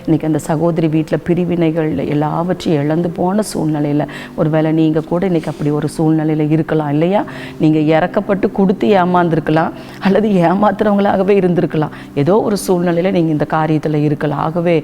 [SPEAKER 4] இன்றைக்கி அந்த சகோதரி வீட்டில் பிரிவினைகள் எல்லாவற்றையும் இழந்து போன சூழ்நிலையில் ஒருவேளை நீங்கள் கூட இன்றைக்கி அப்படி ஒரு சூழ்நிலையில் இருக்கலாம் இல்லையா? நீங்கள் இறக்கப்பட்டு கொடுத்து ஏமாந்துருக்கலாம், அல்லது ஏமாத்துறவங்களாகவே இருந்திருக்கலாம். ஏதோ ஒரு சூழ்நிலையில் நீங்கள் இந்த காரியத்தில் இருக்கலாம். ஆகவே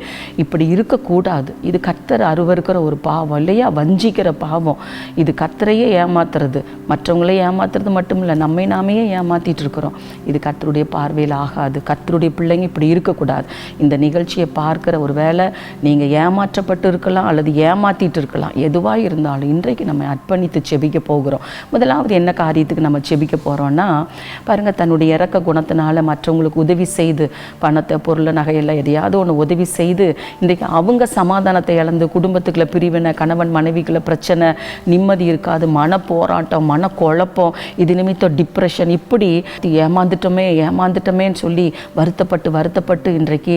[SPEAKER 4] இப்படி இருக்கக்கூடாது. இது கர்த்தர் அருவருக்கிற ஒரு பாவம் இல்லையா? வஞ்சிக்கிற பாவம் இது. கர்த்தரையே ஏமாத்துறது, மற்றவங்களே ஏமாத்துறது மட்டும் இல்லை, நம்மை நாமையே ஏமாத்திட்டு இருக்கிறோம். இது கர்த்தருடைய பார்வையில் ஆகாது. கர்த்தருடைய பிள்ளைங்க இப்படி இருக்கக்கூடாது. இந்த நிகழ்ச்சியை பார்க்குற ஒரு வேளை நீங்கள் ஏமாற்றப்பட்டு இருக்கலாம் அல்லது ஏமாத்திட்டு இருக்கலாம். எதுவாக இருந்தாலும் இன்றைக்கு நம்ம அர்ப்பணித்து செபிக்க போகிறோம். முதலாவது என்ன காரியத்துக்கு நம்ம செபிக்க போகிறோம்னா, பாருங்கள், தன்னுடைய இறக்க குணத்தினால மற்றவங்களுக்கு உதவி செய்து பணத்தை பொருளை நகையெல்லாம் எதையாவது ஒன்று உதவி செய்து இன்றைக்கு அவங்க சமாதானத்தை இழந்து குடும்பத்துக்குள்ள பிரிவினை, கணவன் மனைவிக்குள்ள பிரச்சனை, நிம்மதி இருக்காது, மன போராட்டம், மன குழப்பம், இது நிமித்தம் டிப்ரெஷன், இப்படி ஏமாந்துட்டோமேன்னு சொல்லி வருத்தப்பட்டு இன்றைக்கு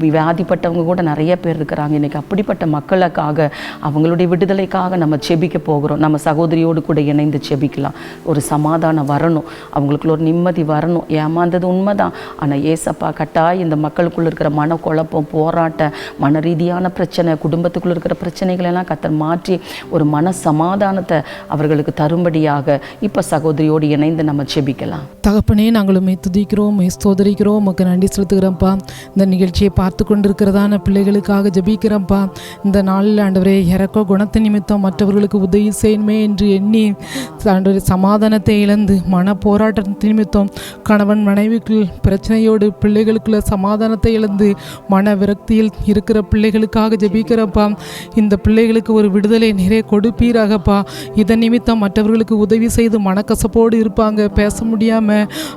[SPEAKER 4] வியாதிப்பட்டவங்க கூட நிறைய பேர் இருக்கிறாங்க. இன்றைக்கி அப்படிப்பட்ட மக்களுக்காக அவங்களுடைய விடுதலைக்காக நம்ம செபிக்க போகிறோம். நம்ம சகோதரியோடு கூட இணைந்து செபிக்கலாம். ஒரு சமாதானம் வரணும், அவங்களுக்குள்ள ஒரு நிம்மதி வரணும். ஏமாந்தது உண்மைதான், ஆனால் ஏசப்பா கட்டாய் இந்த மக்களுக்குள்ள இருக்கிற மன குழப்பம், போராட்டம், மன ரீதியான பிரச்சனை, குடும்பத்துக்குள்ள இருக்கிற பிரச்சனைகளெல்லாம் கர்த்தர் மாற்றி ஒரு மன சமாதானத்தை அவர்களுக்கு தரும்படியாக இப்போ சகோதரியோடு இணைந்து நம்ம செபிக்கலாம்.
[SPEAKER 13] தகப்பனே, நாங்களும் துதிக்கிறோம், ஸ்தோதரிக்கிறோம், உமக்கு நன்றி செலுத்துகிறோம்ப்பா. இந்த நிகழ்ச்சியை பார்த்து கொண்டிருக்கிறதான பிள்ளைகளுக்காக ஜெபிக்கிறோம்ப்பா. இந்த நாளில் ஆண்டவரே இறக்க குணத்து நிமித்தம் மற்றவர்களுக்கு உதவி செய்யணுமே என்று எண்ணி ஆண்டவரே சமாதானத்தை இழந்து மன போராட்டத்தின் நிமித்தம் கணவன் மனைவிக்குள் பிரச்சனையோடு பிள்ளைகளுக்குள்ள சமாதானத்தை இழந்து மன விரக்தியில் இருக்கிற பிள்ளைகளுக்காக ஜெபிக்கிறப்பா. இந்த பிள்ளைகளுக்கு ஒரு விடுதலை நிறைய கொடுப்பீராகப்பா. இதன் நிமித்தம் மற்றவர்களுக்கு உதவி செய்து மனக்கசப்போடு இருப்பாங்க, பேச முடியாமல்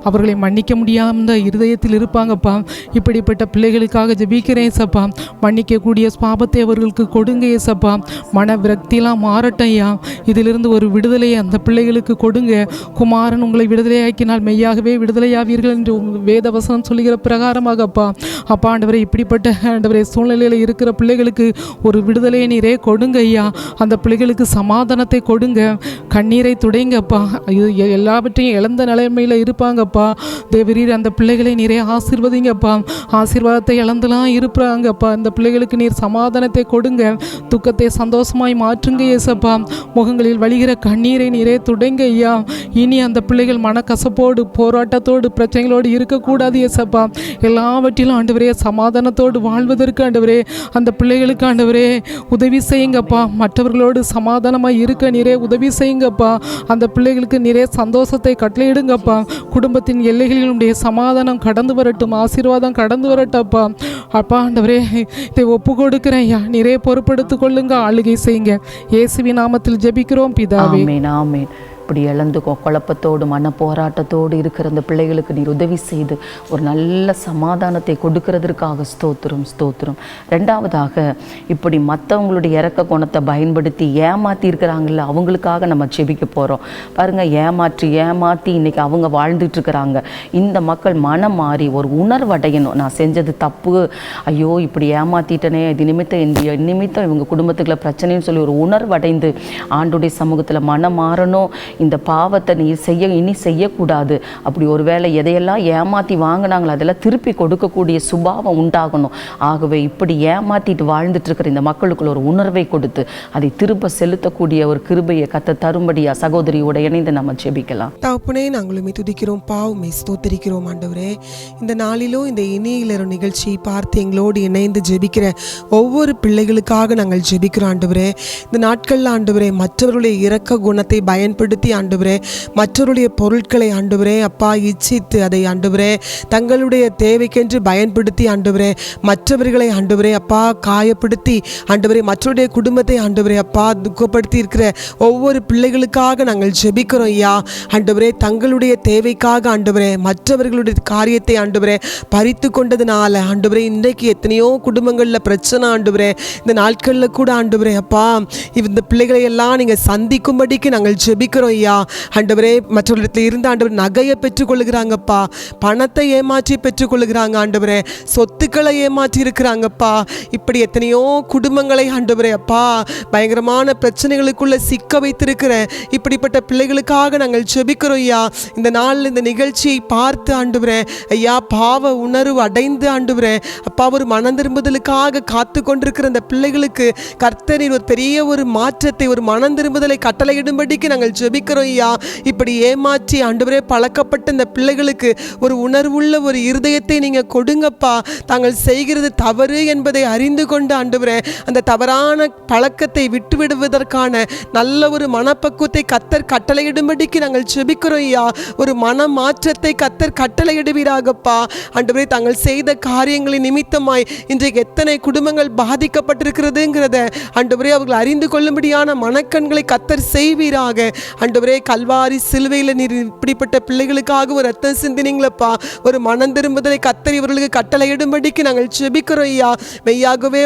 [SPEAKER 13] அவர்களை மன்னிக்க முடியாம இருதயத்தில் இருப்பாங்கப்பா. இப்படிப்பட்ட பிள்ளைகளுக்காக ஜெபிக்கிறேன் சப்பா. மன்னிக்கக்கூடிய பாபத்தை அவர்களுக்கு கொடுங்க ஏசப்பா. மன விரக்தியெல்லாம் மாறட்டும் ஐயா. இதிலிருந்து ஒரு விடுதலையை அந்த பிள்ளைகளுக்கு கொடுங்க. குமாரன் உங்களை விடுதலையாக்கினால் மெய்யாகவே விடுதலையாவீர்கள் என்று வேத வசனம் சொல்லுகிற பிரகாரமாகப்பா. அப்பா ஆண்டவரே, இப்படிப்பட்ட ஆண்டவரே சூழ்நிலையில் இருக்கிற பிள்ளைகளுக்கு ஒரு விடுதலையை நீரே கொடுங்க ஐயா. அந்த பிள்ளைகளுக்கு சமாதானத்தை கொடுங்க, கண்ணீரை துடைங்கப்பா. இது எல்லாவற்றையும் இழந்த நிலைமையில் இருப்பாங்கப்பா. தேவரீர் அந்த பிள்ளைகளை நிறைய ஆசீர்வதிங்கப்பா. ஆசீர்வாதத்தை இழந்தெல்லாம் இருப்பாங்கப்பா. இந்த பிள்ளைகளுக்கு நீர் சமாதானத்தை கொடுங்க, துக்கத்தை சந்தோஷமாய் மாற்றுங்க ஏசப்பா. முகங்களில் வழிகிற கண்ணீரை நீரே துடைங்க ஐயா. இனி அந்த பிள்ளைகள் மனக்கசப்போடு போராட்டத்தோடு பிரச்சனைகளோடு இருக்கக்கூடாது ஏசப்பா. எல்லாவற்றிலும் ஆண்டவரே சமாதானத்தோடு வாழ்வதற்கு ஆண்டவரே அந்த பிள்ளைகளுக்கு ஆண்டவரே உதவி செய்யுங்கப்பா. மற்றவர்களோடு சமாதானமாக இருக்க நீரே உதவி செய்யுங்கப்பா. அந்த பிள்ளைகளுக்கு நிறைய சந்தோஷத்தை கட்டளையிடுங்கப்பா. குடும்பத்தின் எல்லைகளில் உடைய சமாதானம் கடந்து வரட்டும், ஆசீர்வாதம் கடந்து வரட்டப்பா. அப்பா ஆண்டவரே, இதை ஒப்பு கொடுக்கிறேன் ஐயா. நிறைய பொறுப்படுத்திக் கொள்ளுங்க, ஆளுகை செய்யுங்க. இயேசுவின் நாமத்தில் ஜெபிக்கிறோம் பிதாவே.
[SPEAKER 4] ஆமென், ஆமென். இப்படி இழந்து குழப்பத்தோடு மன போராட்டத்தோடு இருக்கிற அந்த பிள்ளைகளுக்கு நீர் உதவி செய்து ஒரு நல்ல சமாதானத்தை கொடுக்கறதற்காக ஸ்தோத்திரம். ரெண்டாவதாக, இப்படி மற்றவங்களுடைய இறக்க குணத்தை பயன்படுத்தி ஏமாற்றி இருக்கிறாங்கல்ல, அவங்களுக்காக நம்ம செபிக்க போகிறோம். பாருங்கள், ஏமாற்றி இன்றைக்கி அவங்க வாழ்ந்துட்டுருக்கிறாங்க. இந்த மக்கள் மனம் மாறி ஒரு உணர்வடையணும். நான் செஞ்சது தப்பு, ஐயோ இப்படி ஏமாற்றிட்டனே, இது நிமித்தம் இவங்க குடும்பத்துக்குள்ள பிரச்சனைன்னு சொல்லி ஒரு உணர்வடைந்து ஆண்டுடைய சமூகத்தில் மனம் மாறணும். இந்த பாவத்தை நீ இனி செய்யக்கூடாது. அப்படி ஒருவேளை எதையெல்லாம் ஏமாற்றி வாங்கினாங்களோ அதெல்லாம் திருப்பி கொடுக்கக்கூடிய சுபாவம் உண்டாகணும். ஆகவே இப்படி ஏமாற்றிட்டு வாழ்ந்துட்டு இருக்கிற இந்த மக்களுக்குள்ள ஒரு உணர்வை கொடுத்து அதை திரும்ப செலுத்தக்கூடிய ஒரு கிருபையை கர்த்தர் தரும்படியா சகோதரியோட இணைந்து நம்ம ஜெபிக்கலாம்.
[SPEAKER 14] தகப்பனே, நாங்களுமே துதிக்கிறோம், பாவமே ஸ்தோத்திரிக்கிறோம் ஆண்டவரே. இந்த நாளிலும் இந்த இணையிலர் நிகழ்ச்சியை பார்த்து எங்களோடு இணைந்து ஜெபிக்கிற ஒவ்வொரு பிள்ளைகளுக்காக நாங்கள் ஜெபிக்கிறோம் ஆண்டவரே. இந்த நாட்களில் ஆண்டவரே மற்றவர்களுடைய இரக்க குணத்தை பயன்படுத்தி ஆண்டவரே மற்றவருடைய பொருட்களை ஆண்டவரே அப்பா இச்சித்து அதை ஆண்டவரே தங்களுடைய தேவைக்கென்று பயன்படுத்தி ஆண்டவரே மற்றவர்களை ஆண்டவரே அப்பா காயப்படுத்தி ஆண்டவரே மற்றவருடைய குடும்பத்தை ஆண்டவரே அப்பா துக்கப்படுத்தி இருக்கிற ஒவ்வொரு பிள்ளைகளுக்காக நாங்கள் ஜெபிக்கிறோம் ஐயா. ஆண்டவரே தங்களுடைய தேவைக்காக ஆண்டவரே மற்றவர்களுடைய காரியத்தை ஆண்டவரே பறித்து கொண்டதுனால ஆண்டவரே இன்றைக்கு எத்தனையோ குடும்பங்களில் பிரச்சனை ஆண்டவரே. இந்த நாட்களில் கூட ஆண்டவரே அப்பா இந்த பிள்ளைகளை எல்லாம் நீங்கள் சந்திக்கும்படிக்கு நாங்கள் ஜெபிக்கிறோம் ஐயா. ஆண்டவரே மற்றவர்களிடத்தில் இருந்து ஆண்டவர் நகையை பெற்றுக்கொள்ளுகிறாங்கப்பா, பணத்தை ஏமாற்றி பெற்றுக்கொள்ளுகிறாங்க ஆண்டவரே, சொத்துக்களை ஏமாற்றி இருக்கிறாங்கப்பா. இப்படி எத்தனையோ குடும்பங்களை ஆண்டவரே அப்பா பயங்கரமான பிரச்சனைகளுக்குள்ள சிக்க வைத்திருக்கிற இப்படிப்பட்ட பிள்ளைகளுக்காக நாங்கள் ஜெபிக்கிறோம் ஐயா. இந்த நாள் இந்த நிகழ்ச்சியை பார்த்து ஆண்டவரே ஐயா பாவ உணர்வு அடைந்து ஆண்டவரே அப்பா ஒரு மனம் திரும்புதலுக்காக காத்து கொண்டிருக்கிற அந்த பிள்ளைகளுக்கு கர்த்தரின் ஒரு பெரிய ஒரு மாற்றத்தை ஒரு மனம் திரும்புதலை கட்டளையிடும்படிக்கு நாங்கள் ஜெபிக்கிறோம் ஐயா. இப்படி ஏமாற்றி ஆண்டவரே பழக்கப்பட்ட இந்த பிள்ளைகளுக்கு ஒரு உணர்வுள்ள ஒரு இருதயத்தை நீங்க கொடுங்கப்பா. தாங்கள் செய்கிறது தவறு என்பதை அறிந்து கொண்டு ஆண்டவரே அந்த தவறான பழக்கத்தை விட்டுவிடுவதற்கான நல்ல ஒரு மனப்பக்குவத்தை கர்த்தர் கட்டளையிடும்படிக்கு நாங்கள் ஜெபிக்கிறோம் ஐயா. ஒரு மன மாற்றத்தை கர்த்தர் கட்டளையிடுவீராகப்பா. ஆண்டவரே தாங்கள் செய்த காரியங்களின் நிமித்தமாய் இன்றைக்கு எத்தனை குடும்பங்கள் பாதிக்கப்பட்டிருக்கிறதுங்கிறத ஆண்டவரே அவர்கள் அறிந்து கொள்ளும்படியான மனக்கண்களை கர்த்தர் செய்வீராக. ஆண்டவரே கல்வாரி சிலுவையில் நீர் இப்படிப்பட்ட பிள்ளைகளுக்காக ஒரு ரத்தம் சிந்தினீங்களப்பா. ஒரு மனம் திரும்புதலை கர்த்தர் இவர்களுக்கு கட்டளையிடும்படிக்கு நாங்கள் ஜெபிக்கிறோம் ஐயா. மெய்யாகவே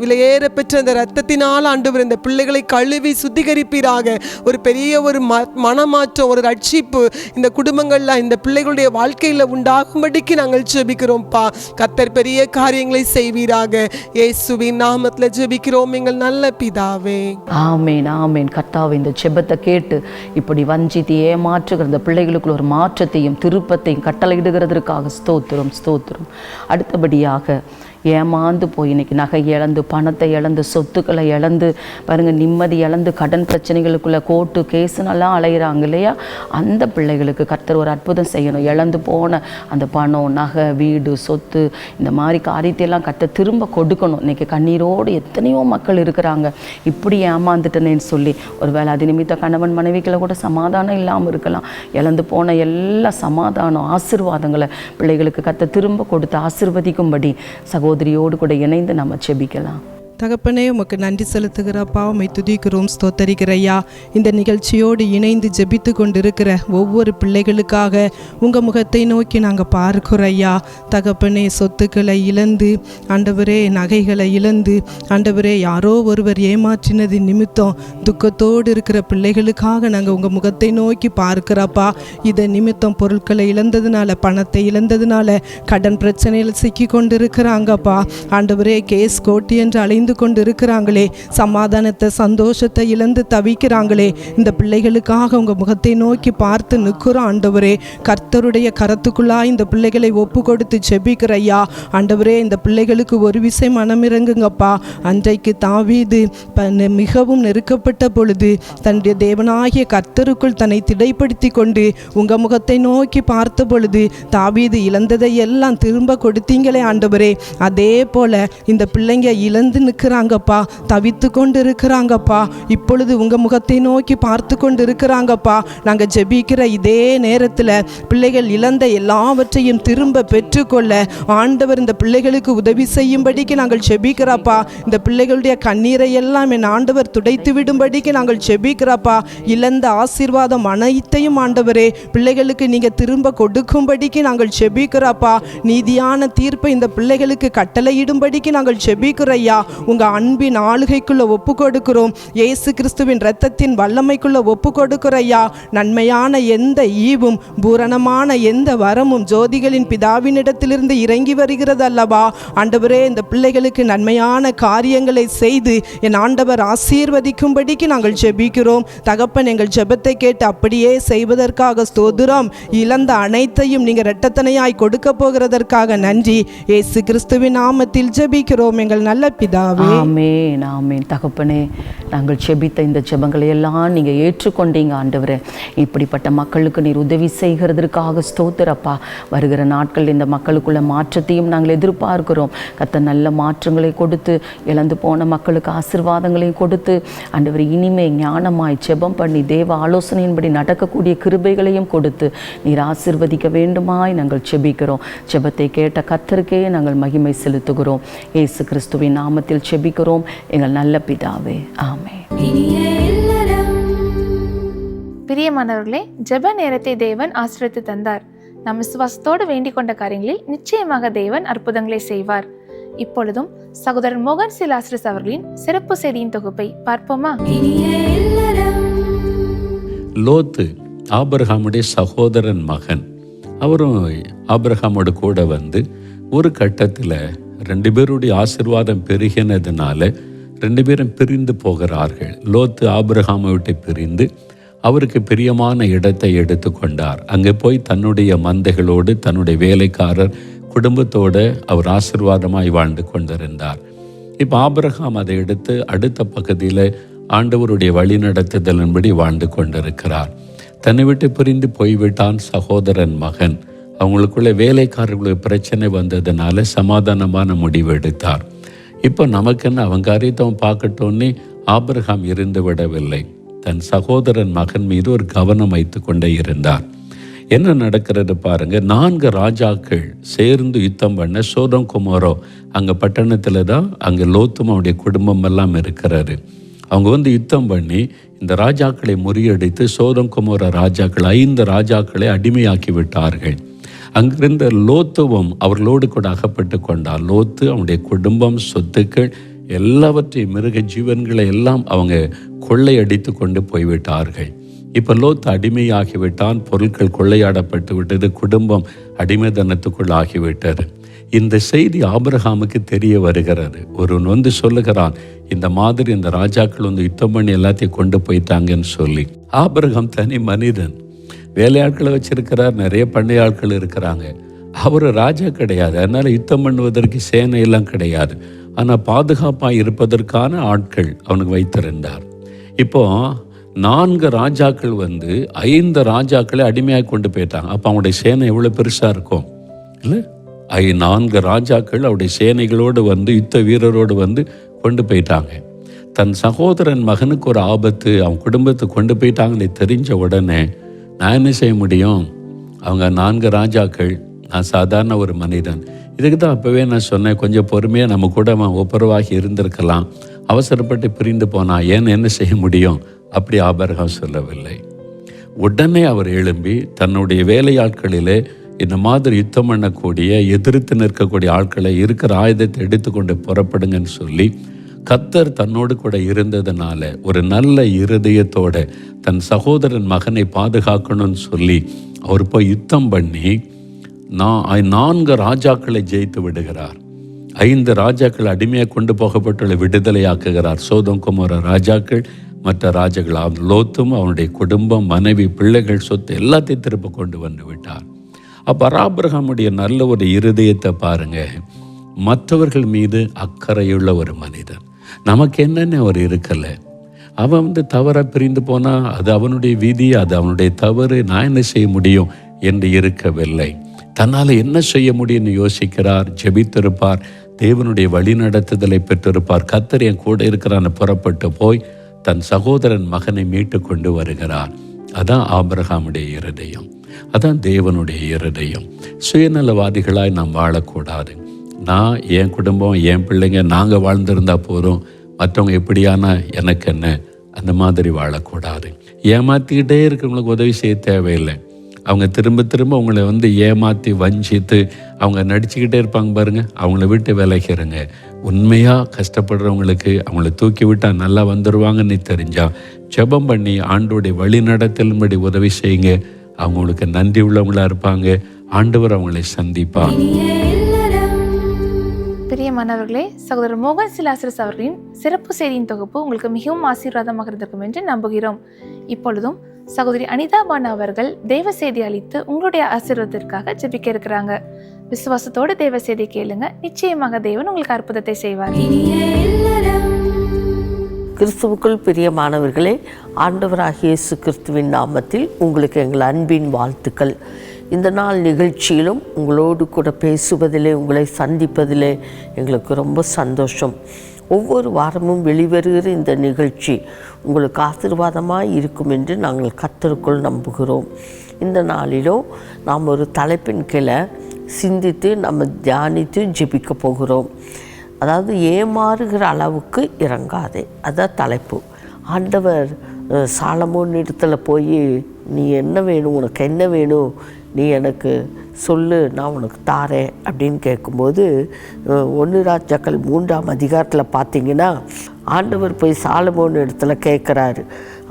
[SPEAKER 14] விலையேற பெற்ற அந்த ரத்தத்தினால் ஆண்டவர் இந்த பிள்ளைகளை கழுவி சுத்திகரிப்பீராக. ஒரு பெரிய ஒரு மனமாற்றம் ஒரு ரட்சிப்பு இந்த குடும்பங்கள்ல இந்த பிள்ளைகளுடைய வாழ்க்கையில உண்டாகும்படிக்கு நாங்கள் ஜெபிக்கிறோம்ப்பா. கர்த்தர் பெரிய காரியங்களை செய்வீராக. இயேசுவின் நாமத்தில் ஜெபிக்கிறோம் எங்கள் நல்ல பிதாவே.
[SPEAKER 4] ஆமேன் ஆமேன். கர்த்தாவே இந்த ஜெபத்தை கேட்டு இப்படி வஞ்சித்து ஏமாற்றுகிற இந்த பிள்ளைகளுக்குள்ள ஒரு மாற்றத்தையும் திருப்பத்தையும் கட்டளையிடுகிறதற்காக ஸ்தோத்திரம் ஸ்தோத்திரம். அடுத்தபடியாக ஏமாந்து போய் இன்னைக்கு நகை இழந்து பணத்தை இழந்து சொத்துக்களை இழந்து பாருங்கள் நிம்மதி இழந்து கடன் பிரச்சனைகளுக்குள்ள கோர்ட்டு கேஸுன்னெல்லாம் அலைகிறாங்க இல்லையா, அந்த பிள்ளைகளுக்கு கர்த்தர் ஒரு அற்புதம் செய்யணும். இழந்து போன அந்த பணம் நகை வீடு சொத்து இந்த மாதிரி காரியத்தையெல்லாம் கர்த்தர் திரும்ப கொடுக்கணும். இன்னைக்கு கண்ணீரோடு எத்தனையோ மக்கள் இருக்கிறாங்க இப்படி ஏமாந்துட்டேன்னு சொல்லி. ஒருவேளை அது நிமித்த கணவன் மனைவிகளை கூட சமாதானம் இல்லாமல் இருக்கலாம். இழந்து போன எல்லா சமாதானம் ஆசீர்வாதங்களை பிள்ளைகளுக்கு கர்த்தர் திரும்ப கொடுத்து ஆசீர்வதிக்கும்படி சகோதரியோடு கூட இணைந்து நம்ம ஜெபிக்கலாம்.
[SPEAKER 14] தகப்பனே உமக்கு நன்றி செலுத்துகிறப்பா, உம்மை துதிக்கிறோம் ஸ்தோத்தரிக்கிறையா. இந்த நிகழ்ச்சியோடு இணைந்து ஜெபித்து கொண்டிருக்கிற ஒவ்வொரு பிள்ளைகளுக்காக உங்கள் முகத்தை நோக்கி நாங்கள் பார்க்கிறோம். தகப்பனே சொத்துக்களை இழந்து ஆண்டவரே நகைகளை இழந்து ஆண்டவரே யாரோ ஒருவர் ஏமாற்றினது நிமித்தம் துக்கத்தோடு இருக்கிற பிள்ளைகளுக்காக நாங்கள் உங்கள் முகத்தை நோக்கி பார்க்கிறப்பா. இதை நிமித்தம் பொருட்களை இழந்ததுனால பணத்தை இழந்ததுனால கடன் பிரச்சனையில் சிக்கி கொண்டு இருக்கிறாங்கப்பா. ஆண்டவரே கேஸ் கோட்டி என்று அழைந்து கொண்டு இருக்கிறாங்களே, சமாதானத்தை சந்தோஷத்தை இழந்து தவிக்கிறாங்களே, இந்த பிள்ளைகளுக்காக உங்க முகத்தை நோக்கி பார்த்து நிற்கிறோம் ஆண்டவரே. கர்த்தருடைய கரத்துக்குள்ளாய் இந்த பிள்ளைகளை ஒப்பு கொடுத்து ஜெபிக்கிறையா. ஆண்டவரே இந்த பிள்ளைகளுக்கு ஒரு விஷயம் மனமிறங்குங்கப்பா. அன்றைக்கு தாவீது மிகவும் நெருக்கப்பட்ட பொழுது தன்னுடைய தேவனாகிய கர்த்தருக்குள் தன்னை திடைப்படுத்தி கொண்டு உங்க முகத்தை நோக்கி பார்த்த பொழுது தாவீது இழந்ததை எல்லாம் திரும்ப கொடுத்தீங்களே ஆண்டவரே. அதே போல இந்த பிள்ளைங்க இழந்து இருக்கிறாங்கப்பா, தவித்து கொண்டு இருக்கிறாங்கப்பா. இப்பொழுது உங்க முகத்தை நோக்கி பார்த்து கொண்டு இருக்கிறாங்கப்பா. நாங்க ஜெபிக்கிற இதே நேரத்தில் பிள்ளைகள் இழந்த எல்லாவற்றையும் திரும்ப பெற்றுக்கொள்ள ஆண்டவர் இந்த பிள்ளைகளுக்கு உதவி செய்யும்படிக்கு நாங்கள் ஜெபிக்கிறப்பா. இந்த பிள்ளைகளுடைய கண்ணீரை எல்லாம் என் ஆண்டவர் துடைத்து விடும்படிக்கு நாங்கள் ஜெபிக்கிறப்பா. இழந்த ஆசீர்வாதம் அனைத்தையும் ஆண்டவரே பிள்ளைகளுக்கு நீங்க திரும்ப கொடுக்கும்படிக்கு நாங்கள் ஜெபிக்கிறப்பா. நீதியான தீர்ப்பை இந்த பிள்ளைகளுக்கு கட்டளையிடும்படிக்கு நாங்கள் ஜெபிக்கிறையா.
[SPEAKER 15] உங்கள் அன்பின் ஆளுகைக்குள்ளே ஒப்பு கொடுக்கிறோம். இயேசு கிறிஸ்துவின் இரத்தத்தின் வல்லமைக்குள்ளே ஒப்பு கொடுக்கிற ஐயா. நன்மையான எந்த ஈவும் பூரணமான எந்த வரமும் ஜோதிகளின் பிதாவினிடத்திலிருந்து இறங்கி வருகிறது அல்லவா. ஆண்டவரே, இந்த பிள்ளைகளுக்கு நன்மையான காரியங்களை செய்து என் ஆண்டவர் ஆசீர்வதிக்கும்படிக்கு நாங்கள் ஜெபிக்கிறோம். தகப்பன், எங்கள் ஜெபத்தை கேட்டு அப்படியே செய்வதற்காக ஸ்தோத்திரம். இழந்த அனைத்தையும் நீங்கள் இரட்டத்தனையாய் கொடுக்க போகிறதற்காக நன்றி. இயேசு கிறிஸ்துவின் நாமத்தில் ஜெபிக்கிறோம் எங்கள் நல்ல பிதாவே.
[SPEAKER 4] ஆமென், ஆமென். தகப்பனே, நாங்கள் ஜெபித்த இந்த ஜெபங்களை எல்லாம் நீங்கள் ஏற்றுக்கொண்டீங்க ஆண்டவரே. இப்படிப்பட்ட மக்களுக்கு நீர் உதவி செய்கிறதற்காக ஸ்தோத்திரப்பா. வருகிற நாட்கள் இந்த மக்களுக்குள்ள மாற்றத்தையும் நாங்கள் எதிர்பார்க்கிறோம். கர்த்தர் நல்ல மாற்றங்களை கொடுத்து, இழந்து போன மக்களுக்கு ஆசீர்வாதங்களையும் கொடுத்து, ஆண்டவர் இனிமே ஞானமாய் ஜெபம் பண்ணி தேவ ஆலோசனையின்படி நடக்கக்கூடிய கிருபைகளையும் கொடுத்து நீர் ஆசீர்வதிக்க வேண்டுமாய் நாங்கள் ஜெபிக்கிறோம். ஜெபத்தை கேட்ட கர்த்தருக்கே நாங்கள் மகிமை செலுத்துகிறோம். இயேசு கிறிஸ்துவின் நாமத்தில் ஜெபிக்கிறோம் எங்கள் நல்ல பிதாவே. ஆமென்.
[SPEAKER 7] பிரியமானவர்களே, ஜெப நேரத்தை தேவன் ஆசீர்வதித்து தந்தார். நம் விசுவாசத்தோடு வேண்டிக் கொண்ட காரியங்களில் நிச்சயமாக தேவன் அற்புதங்களை செய்வார். இப்பொழுதும் சகோதரர் மோகன் சிலாஸ்ரஸ் அவர்களின் சிறப்பு செய்தியின் தொகுப்பை பார்ப்போமா?
[SPEAKER 5] லோத்து ஆபிரகாமுடைய சகோதரன் மகன். அவரும் ஆபிரகாமோட கூட வந்து ஒரு கட்டத்தில் 2 பேருடைய ஆசீர்வாதம் பெருகினதுனால 2 பேரும் பிரிந்து போகிறார்கள். லோத்து ஆபிரகாமை விட்டு பிரிந்து அவருக்கு பிரியமான இடத்தை எடுத்து கொண்டார். அங்கே போய் தன்னுடைய மந்தைகளோடு தன்னுடைய வேலைக்காரர் குடும்பத்தோடு அவர் ஆசீர்வாதமாய் வாழ்ந்து கொண்டிருந்தார். இப்போ ஆபிரகாம் அதை எடுத்து அடுத்த பகுதியில் ஆண்டவருடைய வழிநடத்துதலின்படி வாழ்ந்து கொண்டிருக்கிறார். தன்னை விட்டு பிரிந்து போய்விட்டான் சகோதரன் மகன். அவங்களுக்குள்ள வேலைக்காரர்களுக்கு பிரச்சனை வந்ததுனால சமாதானமான முடிவு எடுத்தார். இப்போ நமக்குன்னு அவங்க காரியத்தை பார்க்கட்டோன்னே ஆபிரகாம் இருந்து விடவில்லை. தன் சகோதரன் மகன் மீது ஒரு கவனம் வைத்து கொண்டே இருந்தார். என்ன நடக்கிறது பாருங்க. 4 ராஜாக்கள் சேர்ந்து யுத்தம் பண்ண சோதம் குமாரோ அங்கே பட்டணத்தில் தான் அங்கே லோத்தும் அவருடைய குடும்பம் எல்லாம் இருக்கிறாரு. அவங்க வந்து யுத்தம் பண்ணி இந்த ராஜாக்களை முறியடித்து சோதம் குமார ராஜாக்கள் 5 ராஜாக்களை அடிமையாக்கி விட்டார்கள். அங்கிருந்த லோத்துவும் அவர்களோடு கூட அகப்பட்டு கொண்டார். லோத்து அவனுடைய குடும்பம், சொத்துக்கள் எல்லாவற்றையும், மிருக ஜீவன்களை எல்லாம் அவங்க கொள்ளையடித்து கொண்டு போய்விட்டார்கள். இப்போ லோத்து அடிமையாகிவிட்டான். பொருட்கள் கொள்ளையாடப்பட்டு விட்டது. குடும்பம் அடிமைதனத்துக்குள் ஆகிவிட்டது. இந்த செய்தி ஆபிரகாமுக்கு தெரிய வருகிறது. ஒருவன் வந்து சொல்லுகிறான், இந்த மாதிரி இந்த ராஜாக்கள் வந்து யுத்தம் பண்ணி எல்லாத்தையும் கொண்டு போயிட்டாங்கன்னு சொல்லி. ஆபிரகாம் தனி மனிதன், வேலையாட்களை வச்சிருக்கிறார், நிறைய பண்ணையாட்கள் இருக்கிறாங்க. அவர் ராஜா கிடையாது, அதனால் யுத்தம் பண்ணுவதற்கு சேனை எல்லாம் கிடையாது. ஆனால் பாதுகாப்பாக இருப்பதற்கான ஆட்கள் அவனுக்கு வைத்திருந்தார். இப்போ 4 ராஜாக்கள் வந்து 5 ராஜாக்களை அடிமையாக கொண்டு போயிட்டாங்க. அப்போ அவங்களுடைய சேனை எவ்வளோ பெருசாக இருக்கும் இல்லை? 4 ராஜாக்கள் அவருடைய சேனைகளோடு வந்து யுத்த வீரரோடு வந்து கொண்டு போயிட்டாங்க. தன் சகோதரன் மகனுக்கு ஒரு ஆபத்து, அவன் குடும்பத்தை கொண்டு போயிட்டாங்கன்னு தெரிஞ்ச உடனே நான் என்ன செய்ய முடியும்? அவங்க 4 ராஜாக்கள், நான் சாதாரண ஒரு மனிதன். இதுக்கு தான் அப்போவே நான் சொன்னேன், கொஞ்சம் பொறுமையாக நம்ம கூட அவன் ஒப்புரவாகி இருந்திருக்கலாம். அவசரப்பட்டு பிரிந்து போனான், ஏன்னு என்ன செய்ய முடியும்? அப்படி ஆபிரகாம் சொல்லவில்லை. உடனே அவர் எழும்பி தன்னுடைய வேலையாட்களிலே இந்த மாதிரி யுத்தம் பண்ணக்கூடிய, எதிர்த்து நிற்கக்கூடிய ஆட்களை இருக்கிற ஆயுதத்தை எடுத்துக்கொண்டு புறப்படுங்கன்னு சொல்லி, கர்த்தர் தன்னோடு கூட இருந்ததுனால ஒரு நல்ல இருதயத்தோட தன் சகோதரன் மகனை பாதுகாக்கணும்னு சொல்லி அவர் போய் யுத்தம் பண்ணி 4 ராஜாக்களை ஜெயித்து விடுகிறார். 5 ராஜாக்கள் அடிமையாக கொண்டு போகப்பட்டுள்ள விடுதலையாக்குகிறார். சோதம் குமார ராஜாக்கள், மற்ற ராஜாக்கள், லோத்தும் அவனுடைய குடும்பம், மனைவி, பிள்ளைகள், சொத்து எல்லாத்தையும் திரும்ப கொண்டு வந்து விட்டார். அப்போ ஆபிரகாமுடைய நல்ல ஒரு இருதயத்தை பாருங்க. மற்றவர்கள் மீது அக்கறையுள்ள ஒரு மனிதன். நமக்கு என்னென்ன அவர் இருக்கலை. அவன் வந்து தவறாக பிரிந்து போனால் அது அவனுடைய விதி, அது அவனுடைய தவறு, நான் என்ன செய்ய முடியும் என்று இருக்கவில்லை. தன்னால் என்ன செய்ய முடியும்னு யோசிக்கிறார், ஜெபித்திருப்பார், தேவனுடைய வழிநடத்துதலை பெற்றிருப்பார். கர்த்தர் என் கூட இருக்கிறான்னு புறப்பட்டு போய் தன் சகோதரன் மகனை மீட்டு கொண்டு வருகிறார். அதான் ஆபிரகாமுடைய இருதயம், அதான் தேவனுடைய இருதயம். சுயநலவாதிகளாய் நாம் வாழக்கூடாது. நான், என் குடும்பம், என் பிள்ளைங்க, நாங்கள் வாழ்ந்திருந்தா போதும், மற்றவங்க எப்படியானா எனக்கு என்ன, அந்த மாதிரி வாழக்கூடாது. ஏமாற்றிக்கிட்டே இருக்கிறவங்களுக்கு உதவி செய்ய தேவையில்லை. அவங்க திரும்ப திரும்ப உங்களை வந்து ஏமாற்றி வஞ்சித்து அவங்க நடிச்சுக்கிட்டே இருப்பாங்க பாருங்க, அவங்கள விட்டு விலகிறங்க. உண்மையாக கஷ்டப்படுறவங்களுக்கு அவங்கள தூக்கி விட்டால் நல்லா வந்துடுவாங்கன்னு தெரிஞ்சால் ஜெபம் பண்ணி ஆண்டோடைய வழி நடத்தலும்படி உதவி செய்யுங்க. அவங்களுக்கு நன்றி உள்ளவங்களா இருப்பாங்க. ஆண்டவர் அவங்களை சந்திப்பார்.
[SPEAKER 7] பிரியமானவர்களே, சகோதரர் மோகன் சிலாசரஸ் அவர்களின் சிறப்பு செய்தியின் தொகுப்பு உங்களுக்கு மிகவும் ஆசீர்வாதமாக இருக்கும் என்று நம்புகிறோம். இப்பொழுதும் சகோதரி அனிதா பானு அவர்கள் தேவ செய்தி அளித்து உங்களுடைய ஆசீர்வாதத்திற்காக ஜெபிக்க இருக்கிறாங்க. விசுவாசத்தோடு தேவ செய்தி கேளுங்க, நிச்சயமாக தேவன் உங்களுக்கு அற்புதத்தை செய்வார்.
[SPEAKER 6] கிறிஸ்துவுக்குள் பிரியமானவர்களே, ஆண்டவராகிய இயேசு கிறிஸ்துவின் நாமத்தில் உங்களுக்கு எங்கள் அன்பின் வாழ்த்துக்கள். இந்த நாள் நிகழ்ச்சியிலும் உங்களோடு கூட பேசுவதிலே, உங்களை சந்திப்பதிலே எங்களுக்கு ரொம்ப சந்தோஷம். ஒவ்வொரு வாரமும் வெளிவருகிற இந்த நிகழ்ச்சி உங்களுக்கு ஆசீர்வாதமாக இருக்கும் என்று நாங்கள் கர்த்தருக்குள் நம்புகிறோம். இந்த நாளிலும் நாம் ஒரு தலைப்பின் கீழே சிந்தித்து நம்ம தியானித்து ஜெபிக்க போகிறோம். அதாவது ஏமாறுகிற அளவுக்கு இறங்காதே, அதான் தலைப்பு. ஆண்டவர் சாலமோன் இடத்துல போய், நீ என்ன வேணும், உனக்கு என்ன வேணும், நீ எனக்கு சொல்லு, நான் உனக்கு தாரேன் அப்படின்னு கேட்கும்போது 1 ராஜாக்கள் 3ஆம் அதிகாரத்தில் பார்த்தீங்கன்னா ஆண்டவர் போய் சாலமோன் இடத்துல கேட்குறாரு.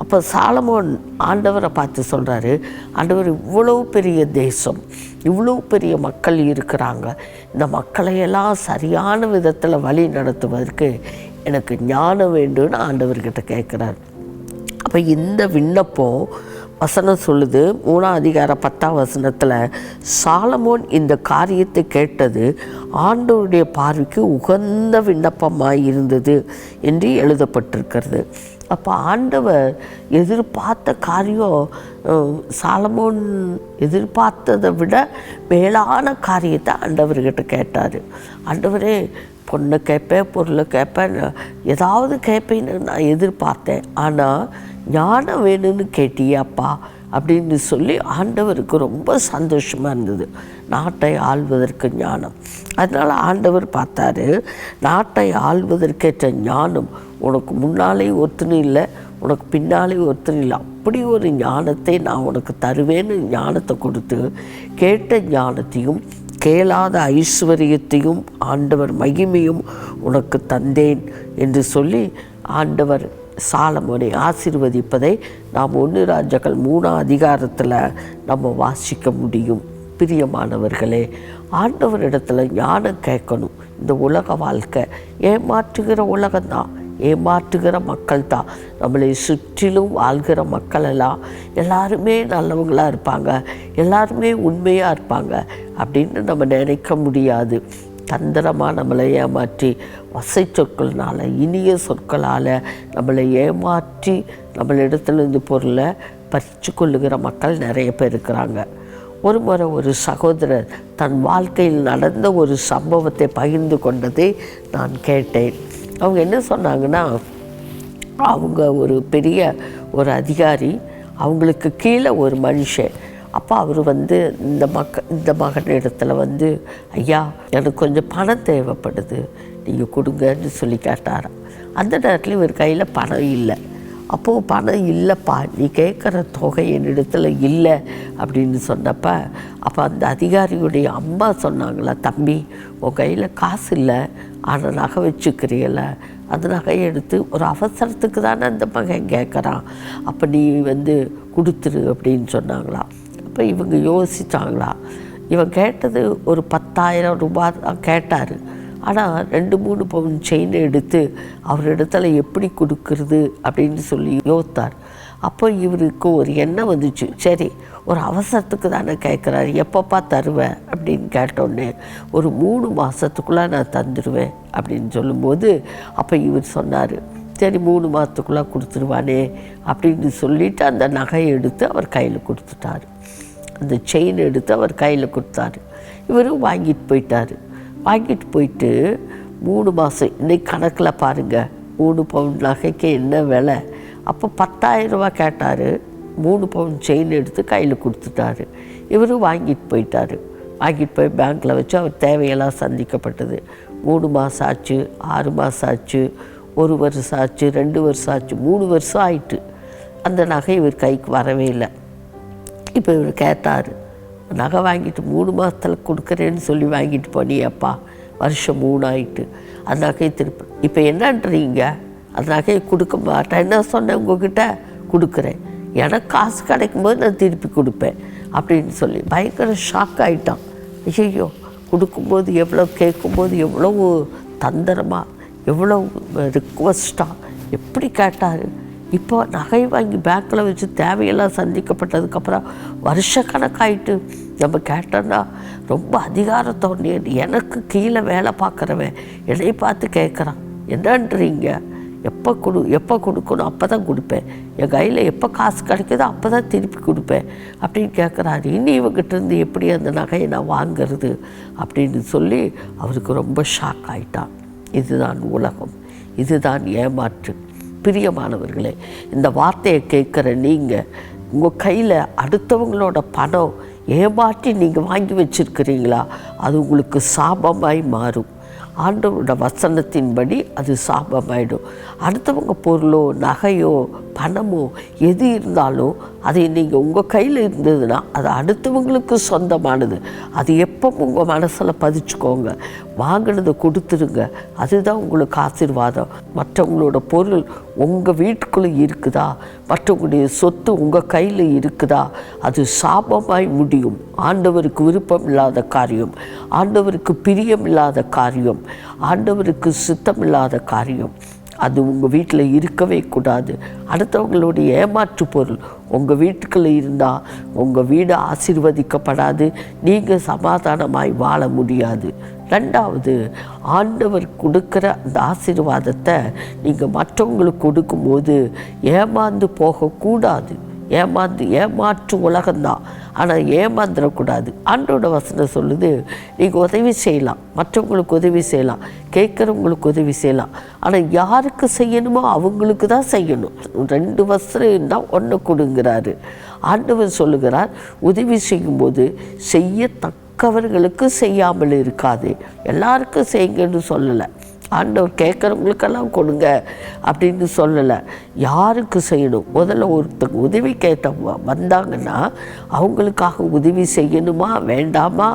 [SPEAKER 6] அப்போ சாலமோன் ஆண்டவரை பார்த்து சொல்கிறாரு, ஆண்டவர் இவ்வளோ பெரிய தேசம், இவ்வளோ பெரிய மக்கள் இருக்கிறாங்க, இந்த மக்களையெல்லாம் சரியான விதத்தில் வழி நடத்துவதற்கு எனக்கு ஞானம் வேண்டும்னு ஆண்டவர்கிட்ட கேட்குறாரு. அப்போ இந்த விண்ணப்பம் வசனம் சொல்லுது, 3ஆம் அதிகாரம் 10ஆம் வசனத்தில், சாலமோன் இந்த காரியத்தை கேட்டது ஆண்டவருடைய பார்வைக்கு உகந்த விண்ணப்பமாய் இருந்தது என்று எழுதப்பட்டிருக்கிறது. அப்போ ஆண்டவர் எதிர்பார்த்த காரியம், சாலமோன் எதிர்பார்த்ததை விட மேலான காரியத்தை ஆண்டவர்கிட்ட கேட்டார். ஆண்டவரே, பொண்ணை கேட்பேன், பொருளை கேட்பேன், ஏதாவது கேட்பேன்னு நான் எதிர்பார்த்தேன், ஆனால் ஞானம் வேணும்னு கேட்டியாப்பா அப்படின்னு சொல்லி ஆண்டவருக்கு ரொம்ப சந்தோஷமாக இருந்தது. நாட்டை ஆள்வதற்கு ஞானம். அதனால் ஆண்டவர் பார்த்தாரு, நாட்டை ஆள்வதற்கேற்ற ஞானம் உனக்கு முன்னாலே ஒருத்தனும் இல்லை, உனக்கு பின்னாலே ஒருத்தனும் இல்லை, அப்படி ஒரு ஞானத்தை நான் உனக்கு தருவேன்னு ஞானத்தை கொடுத்து, கேட்ட ஞானத்தையும் கேளாத ஐஸ்வர்யத்தையும் ஆண்டவர் மகிமையும் உனக்கு தந்தேன் என்று சொல்லி ஆண்டவர் சாலமோனை ஆசீர்வதிப்பதை நாம் 1 ராஜாக்கள் 3ஆம் அதிகாரத்தில் நம்ம வாசிக்க முடியும். பிரியமானவர்களே, ஆண்டவரிடத்தில் ஞானம் கேட்கணும். இந்த உலக வாழ்க்கை ஏமாற்றுகிற உலகம்தான், ஏமாற்றுகிற மக்கள் தான். நம்மளை சுற்றிலும் வாழ்கிற மக்களெல்லாம் எல்லாருமே நல்லவங்களாக இருப்பாங்க, எல்லாருமே உண்மையாக இருப்பாங்க அப்படின்னு நம்ம நினைக்க முடியாது. தந்திரமாக நம்மளை ஏமாற்றி, வசை சொற்கள்னால், இனிய சொற்களால் நம்மளை ஏமாற்றி நம்மளிடத்துல இருந்து பொருளை பறித்து கொள்ளுகிற மக்கள் நிறைய பேர் இருக்கிறாங்க. ஒரு முறை ஒரு சகோதரர் தன் வாழ்க்கையில் நடந்த ஒரு சம்பவத்தை பகிர்ந்து கொண்டதை நான் கேட்டேன். அவங்க என்ன சொன்னாங்கன்னா, அவங்க ஒரு பெரிய ஒரு அதிகாரி, அவங்களுக்கு கீழே ஒரு மனுஷன். அப்போ அவர் இந்த மகன் இடத்துல ஐயா, எனக்கு கொஞ்சம் பணம் தேவைப்படுது, நீங்கள் கொடுங்கன்னு சொல்லி கேட்டாராம். அந்த நேரத்தில் இவர் கையில் பணம் இல்லை. அப்போது பணம் இல்லைப்பா, நீ கேட்குற தொகை என்னிடத்துல இல்லை அப்படின்னு சொன்னப்ப, அப்போ அந்த அதிகாரியுடைய அம்மா சொன்னாங்களா, தம்பி, உன் கையில் காசு இல்லை, ஆனால் நகை வச்சுக்கிறீல, அந்த நகையை எடுத்து ஒரு அவசரத்துக்கு தானே அந்த மகன் கேட்குறான், அப்போ நீ கொடுத்துரு அப்படின்னு சொன்னாங்களாம். அப்போ இவங்க யோசித்தாங்களா, இவன் கேட்டது ஒரு 10,000 ரூபாய் தான் கேட்டார். ஆனால் 2-3 பவுன் செயினை எடுத்து அவரிடத்துல எப்படி கொடுக்கறது அப்படின்னு சொல்லி யோசித்தார். அப்போ இவருக்கு ஒரு எண்ணம் வந்துச்சு, சரி ஒரு அவசரத்துக்கு தானே கேட்குறாரு, எப்பப்பா தருவேன் அப்படின்னு கேட்டோன்னே, ஒரு 3 மாதத்துக்குள்ளே நான் தந்துடுவேன் அப்படின்னு சொல்லும்போது, அப்போ இவர் சொன்னார், சரி 3 மாதத்துக்குள்ளே கொடுத்துருவானே அப்படின்னு சொல்லிவிட்டு அந்த நகையை எடுத்து அவர் கையில் கொடுத்துட்டார். அந்த செயின் எடுத்து அவர் கையில் கொடுத்தாரு. இவரும் வாங்கிட்டு போயிட்டார். வாங்கிட்டு போயிட்டு 3 மாதம், இன்னைக்கு கணக்கில் பாருங்கள், 3 பவுன் நகைக்கு என்ன விலை. அப்போ 10,000 ரூபா கேட்டார், 3 பவுன் செயின் எடுத்து கையில் கொடுத்துட்டாரு. இவரும் வாங்கிட்டு போயிட்டார். வாங்கிட்டு போய் பேங்க்கில் வச்சு அவர் தேவையெல்லாம் சந்திக்கப்பட்டது. 3 மாதம் ஆச்சு, 6 மாதம் ஆச்சு, 1 வருஷம் ஆச்சு, 2 வருஷம் ஆச்சு, 3 வருஷம் ஆயிட்டு அந்த நகை இவர் கைக்கு வரவே இல்லை. இப்போ இவர் கேட்டார், நகை வாங்கிட்டு 3 மாதத்தில் கொடுக்குறேன்னு சொல்லி வாங்கிட்டு போனியப்பா, வருஷம் 3 ஆயிட்டு, அந்த நகையை திருப்பி இப்போ என்னன்றீங்க, அந்த நகையை கொடுக்க மாட்டேன், என்ன சொன்னேன் உங்ககிட்ட, கொடுக்குறேன், எனக்கு காசு கிடைக்கும்போது நான் திருப்பி கொடுப்பேன் அப்படின்னு சொல்லி பயங்கர ஷாக் ஆகிட்டான். ஐயோ, கொடுக்கும்போது எவ்வளோ, கேட்கும்போது எவ்வளவு தந்திரமாக, எவ்வளோ ரிக்வஸ்ட்டாக எப்படி கேட்டார். இப்போ நகை வாங்கி பேங்க்கில் வச்சு தேவையெல்லாம் சந்திக்கப்பட்டதுக்கப்புறம் வருஷக்கணக்காயிட்டு நம்ம கேட்டோன்னா ரொம்ப அதிகாரத்தோடனே எனக்கு கீழே வேலை பார்க்குறவன் என்னை பார்த்து கேட்குறான், என்னன்றீங்க, எப்போ கொடுக்கணும், அப்போ தான் கொடுப்பேன், என் கையில் எப்போ காசு கிடைக்குதோ அப்போ தான் திருப்பி கொடுப்பேன் அப்படின்னு கேட்குறாரு. இனி இவங்கிட்டேருந்து எப்படி அந்த நகையை நான் வாங்கிறது அப்படின்னு சொல்லி அவருக்கு ரொம்ப ஷாக் ஆகிட்டான். இதுதான் உலகம், இதுதான் ஏமாற்று. பிரியமானவர்களே, இந்த வார்த்தையை கேட்குற நீங்கள் உங்கள் கையில் அடுத்தவங்களோட பணம் ஏமாற்றி நீங்கள் வாங்கி வச்சுருக்கிறீங்களா, அது உங்களுக்கு சாபமாய் மாறும். ஆண்டவரோட வசனத்தின்படி அது சாபமாயிடும். அடுத்தவங்க பொருளோ நகையோ பணமோ எது இருந்தாலும் அதை நீங்கள் உங்கள் கையில் இருந்ததுன்னா அது அடுத்தவங்களுக்கு சொந்தமானது. அது எப்போ உங்கள் மனசில் பதிச்சுக்கோங்க, வாங்கினதை கொடுத்துருங்க, அதுதான் உங்களுக்கு ஆசீர்வாதம். மற்றவங்களோட பொருள் உங்கள் வீட்டுக்குள்ளே இருக்குதா, மற்றவங்களுடைய சொத்து உங்கள் கையில் இருக்குதா, அது சாபமாய் முடியும். ஆண்டவருக்கு விருப்பம் இல்லாத காரியம், ஆண்டவருக்கு பிரியமில்லாத காரியம், ஆண்டவருக்கு சித்தமில்லாத காரியம், அது உங்கள் வீட்டில் இருக்கவே கூடாது. அடுத்தவங்களுடைய ஏமாற்று பொருள் உங்கள் வீட்டுக்குள்ளே இருந்தால் உங்கள் வீடு ஆசீர்வதிக்கப்படாது, நீங்கள் சமாதானமாய் வாழ முடியாது. 2வது, ஆண்டவர் கொடுக்குற அந்த ஆசீர்வாதத்தை நீங்கள் மற்றவங்களுக்கு கொடுக்கும்போது ஏமாந்து போகக்கூடாது. ஏமாற்று உலகம்தான், ஆனால் ஏமாந்துடக்கூடாது. ஆண்டோட வசனம் சொல்லுது, நீங்கள் உதவி செய்யலாம், மற்றவங்களுக்கு உதவி செய்யலாம், கேட்குறவங்களுக்கு உதவி செய்யலாம், ஆனால் யாருக்கு செய்யணுமோ அவங்களுக்கு தான் செய்யணும். 2 வசனம் இருந்தால் 1 கொடுங்கிறாரு. ஆண்டவர் சொல்லுகிறார், உதவி செய்யும்போது செய்யத்தக்கவர்களுக்கு செய்யாமல் இருக்காது, எல்லாருக்கும் செய்யுங்கன்னு சொல்லலை. ஆண்டவர் கேட்குறவங்களுக்கெல்லாம் கொடுங்க அப்படின்னு சொல்லலை, யாருக்கு செய்யணும். முதல்ல ஒருத்தங்க உதவி கேட்டவங்க வந்தாங்கன்னா அவங்களுக்காக உதவி செய்யணுமா வேண்டாமா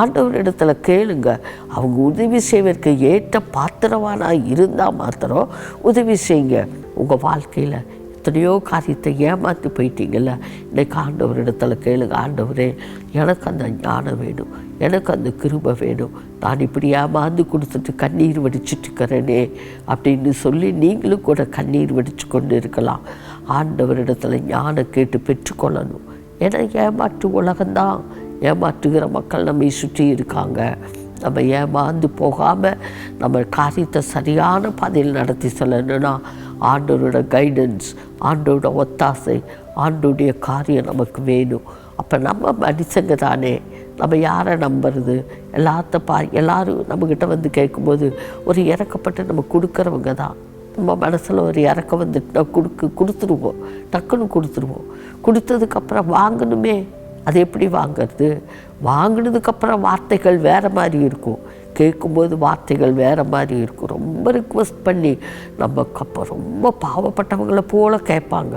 [SPEAKER 6] ஆண்டவரிடத்துல கேளுங்க. அவங்க உதவி செய்வதற்கு ஏற்ற பாத்திரவானாக இருந்தால் மாத்திரம் உதவி செய்யுங்க. உங்கள் வாழ்க்கையில் எத்தனையோ காரியத்தை ஏமாற்றி போயிட்டீங்கள்ல, இன்றைக்கு ஆண்டவரிடத்துல கேளுங்க, ஆண்டவரே எனக்கு அந்த ஞானம் வேணும், எனக்கு அந்த கிருபை வேணும், நான் இப்படி ஏமாந்து கொடுத்துட்டு கண்ணீர் வடிச்சிட்ருக்கிறேனே அப்படின்னு சொல்லி நீங்களும் கூட கண்ணீர் வடித்து கொண்டு இருக்கலாம். ஆண்டவரிடத்துல ஞானம் கேட்டு பெற்றுக்கொள்ளணும். ஏன்னா ஏமாற்று உலகம்தான், ஏமாற்றுகிற மக்கள் நம்மை சுற்றி இருக்காங்க. நம்ம ஏமாந்து போகாமல் நம்ம காரியத்தை சரியான பாதையில் நடத்தி செல்லணும்னா ஆண்டவரோட கைடன்ஸ், ஆண்டோட ஒத்தாசை, ஆண்டோடைய காரியம் நமக்கு வேணும். அப்போ நம்ம மனுஷங்க தானே, நம்ம யாரை நம்புறது? எல்லாரும் நம்மக்கிட்ட வந்து கேட்கும்போது ஒரு இறக்கப்பட்டு நம்ம கொடுக்குறவங்க தான். நம்ம மனசில் ஒரு இறக்கம் வந்துட்டு கொடுத்துருவோம், டக்குன்னு கொடுத்துருவோம். கொடுத்ததுக்கப்புறம் வாங்கணுமே, அது எப்படி வாங்கிறது? வாங்கினதுக்கப்புறம் வார்த்தைகள் வேறு மாதிரி இருக்கும், கேட்கும்போது வார்த்தைகள் வேறு மாதிரி இருக்கும். ரொம்ப ரிக்வெஸ்ட் பண்ணி நம்ம ரொம்ப பாவப்பட்டவங்களை போல் கேட்பாங்க.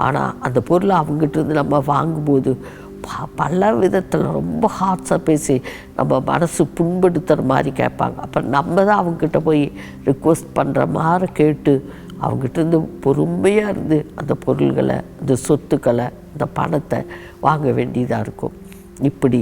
[SPEAKER 6] ஆனால் அந்த பொருளை அவங்ககிட்ட நம்ம வாங்கும்போது பல விதத்தில் ரொம்ப ஹார்ட்ஸாக பேசி நம்ம மனசு புண்படுத்துகிற மாதிரி கேட்பாங்க. அப்போ நம்ம தான் அவங்ககிட்ட போய் ரிக்வெஸ்ட் பண்ணுற மாதிரி கேட்டு அவங்ககிட்ட பொறுமையாக இருந்து அந்த பொருள்களை, அந்த சொத்துக்களை, அந்த பணத்தை வாங்க வேண்டியதாக இருக்கும். இப்படி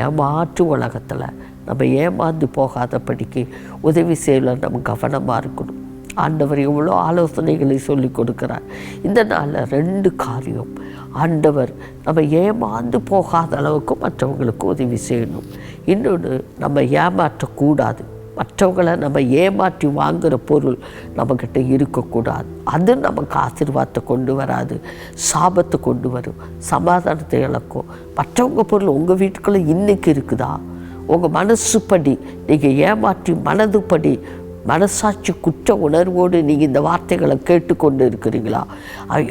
[SPEAKER 6] ஏமாற்று உலகத்தில் நம்ம ஏமாந்து போகாதபடிக்கு உதவி செய்யல நம்ம கவனமாக இருக்கணும். ஆண்டவர் எவ்வளோ ஆலோசனைகளை சொல்லி கொடுக்குறார். இந்த நாளில் 2 காரியம். ஆண்டவர் நம்ம ஏமாந்து போகாத அளவுக்கு மற்றவங்களுக்கு உதவி செய்யணும். இன்னொன்று, நம்ம ஏமாற்றக்கூடாது. மற்றவங்களை நம்ம ஏமாற்றி வாங்குகிற பொருள் நம்மக்கிட்ட இருக்கக்கூடாது. அது நமக்கு ஆசீர்வாதத்தை கொண்டு வராது, சாபத்தை கொண்டு வரும், சமாதானத்தை இழக்கும். மற்றவங்க பொருள் உங்கள் வீட்டுக்குள்ளே இன்றைக்கி இருக்குதா? உங்கள் மனசுப்படி நீங்கள் ஏமாற்றி மனதுப்படி மனசாட்சி குற்ற உணர்வோடு நீங்கள் இந்த வார்த்தைகளை கேட்டுக்கொண்டு இருக்கிறீங்களா?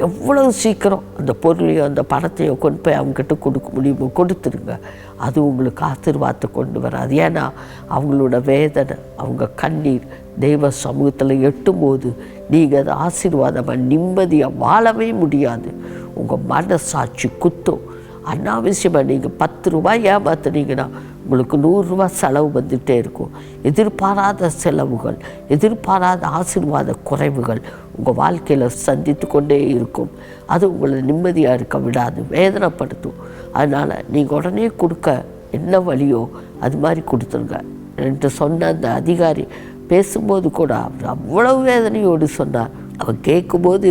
[SPEAKER 6] எவ்வளவு சீக்கிரம் அந்த பொருளையோ அந்த பணத்தையோ கொண்டு போய் அவங்ககிட்ட கொடுக்க முடியுமோ கொடுத்துருங்க. அது உங்களுக்கு ஆசீர்வாதத்தை கொண்டு வராது. ஏன்னா அவங்களோட வேதனை, அவங்க கண்ணீர் தெய்வ சமூகத்தில் எட்டும்போது நீங்கள் அதை ஆசீர்வாதமாக நிம்மதியாக வாழவே முடியாது. உங்கள் மனசாட்சி குத்தும். அனாவசியமாக நீங்கள் 10 ரூபாய் ஏமாத்துனீங்கன்னா உங்களுக்கு 100 ரூபா செலவு வந்துகிட்டே இருக்கும். எதிர்பாராத செலவுகள், எதிர்பாராத ஆசீர்வாத குறைவுகள் உங்கள் வாழ்க்கையில் சந்தித்து கொண்டே இருக்கும். அது உங்களை நிம்மதியாக இருக்க விடாது, வேதனைப்படுத்தும். அதனால் நீங்கள் உடனே கொடுக்க என்ன வழியோ அது மாதிரி கொடுத்துருங்க என்று சொன்ன அந்த அதிகாரி பேசும்போது கூட அவர் அவ்வளவு வேதனையோடு சொன்னார். அவன் கேட்கும்போது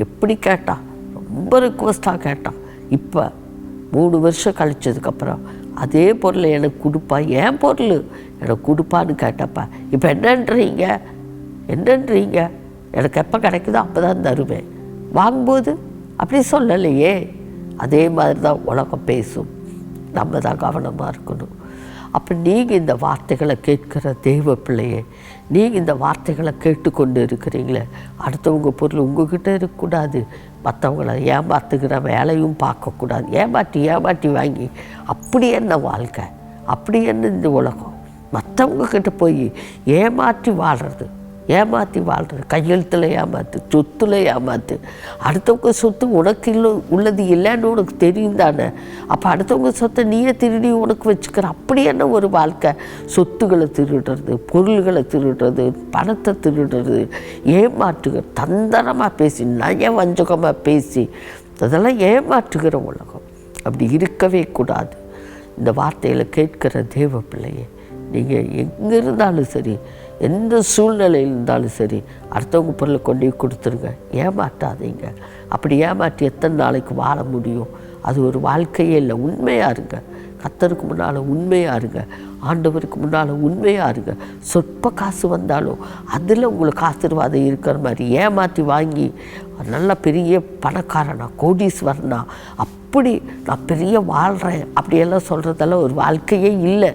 [SPEAKER 6] எப்படி கேட்டான், ரொம்ப ரிக்வஸ்டாக கேட்டான். இப்போ 3 வருஷம் கழிச்சதுக்கப்புறம் அதே பொருளை எனக்கு கொடுப்பா, ஏன் பொருள் எனக்கு கொடுப்பான்னு கேட்டப்பா. இப்போ என்னன்றீங்க, எனக்கு எப்போ கிடைக்குதோ அப்போ தான் தருவேன், வாங்கும்போது அப்படி சொல்லலையே. அதே மாதிரி தான் உலகம் பேசும், நம்ம தான் கவனமாக இருக்கணும். அப்போ நீங்கள் இந்த வார்த்தைகளை கேட்குற தெய்வ பிள்ளையே, நீங்கள் இந்த வார்த்தைகளை கேட்டுக்கொண்டு இருக்கிறீங்களே, அடுத்தவங்க பொருள் உங்ககிட்ட இருக்கக்கூடாது, மற்றவங்களை ஏமாற்றுகிற வேலையும் பார்க்கக்கூடாது. ஏமாட்டி வாங்கி அப்படி என்ன வாழ்க்கை, அப்படி என்ன இந்த உலகம், மற்றவங்கக்கிட்ட போய் ஏமாற்றி வாழ்கிறது, கையெழுத்தில் ஏமாத்து, சொத்துல ஏமாத்து. அடுத்தவங்க சொத்து உனக்கு உள்ளது இல்லைன்னு உனக்கு தெரியும் தானே, அப்போ அடுத்தவங்க சொத்தை நீயே திருடி உனக்கு வச்சுக்கிற அப்படி என்ன ஒரு வாழ்க்கை. சொத்துக்களை திருடுறது, பொருள்களை திருடுறது, பணத்தை திருடுறது, ஏமாற்றுகிற, தந்திரமாக பேசி, நயவஞ்சகமாக பேசி, அதெல்லாம் ஏமாற்றுகிற உலகம். அப்படி இருக்கவே கூடாது. இந்த வார்த்தைகளை கேட்கிற தேவ பிள்ளையே, நீங்கள் எங்கே இருந்தாலும் சரி, எந்த சூழ்நிலையில் இருந்தாலும் சரி, அடுத்தவங்க பொருளை கொண்டு கொடுத்துருங்க, ஏமாற்றாதீங்க. அப்படி ஏமாற்றி எத்தனை நாளைக்கு வாழ முடியும்? அது ஒரு வாழ்க்கையே இல்லை. உண்மையாக இருங்க, கர்த்தருக்கு முன்னால் உண்மையாக இருங்க, ஆண்டவருக்கு முன்னால் உண்மையாக இருங்க. சொற்ப காசு வந்தாலும் அதில் உங்களுக்கு ஆசீர்வாதம் இருக்கிற மாதிரி ஏமாற்றி வாங்கி நல்ல பெரிய பணக்காரனா, கோடீஸ்வரனா, அப்படி நான் பெரிய வாழ்கிறேன் அப்படியெல்லாம் சொல்கிறதெல்லாம் ஒரு வாழ்க்கையே இல்லை.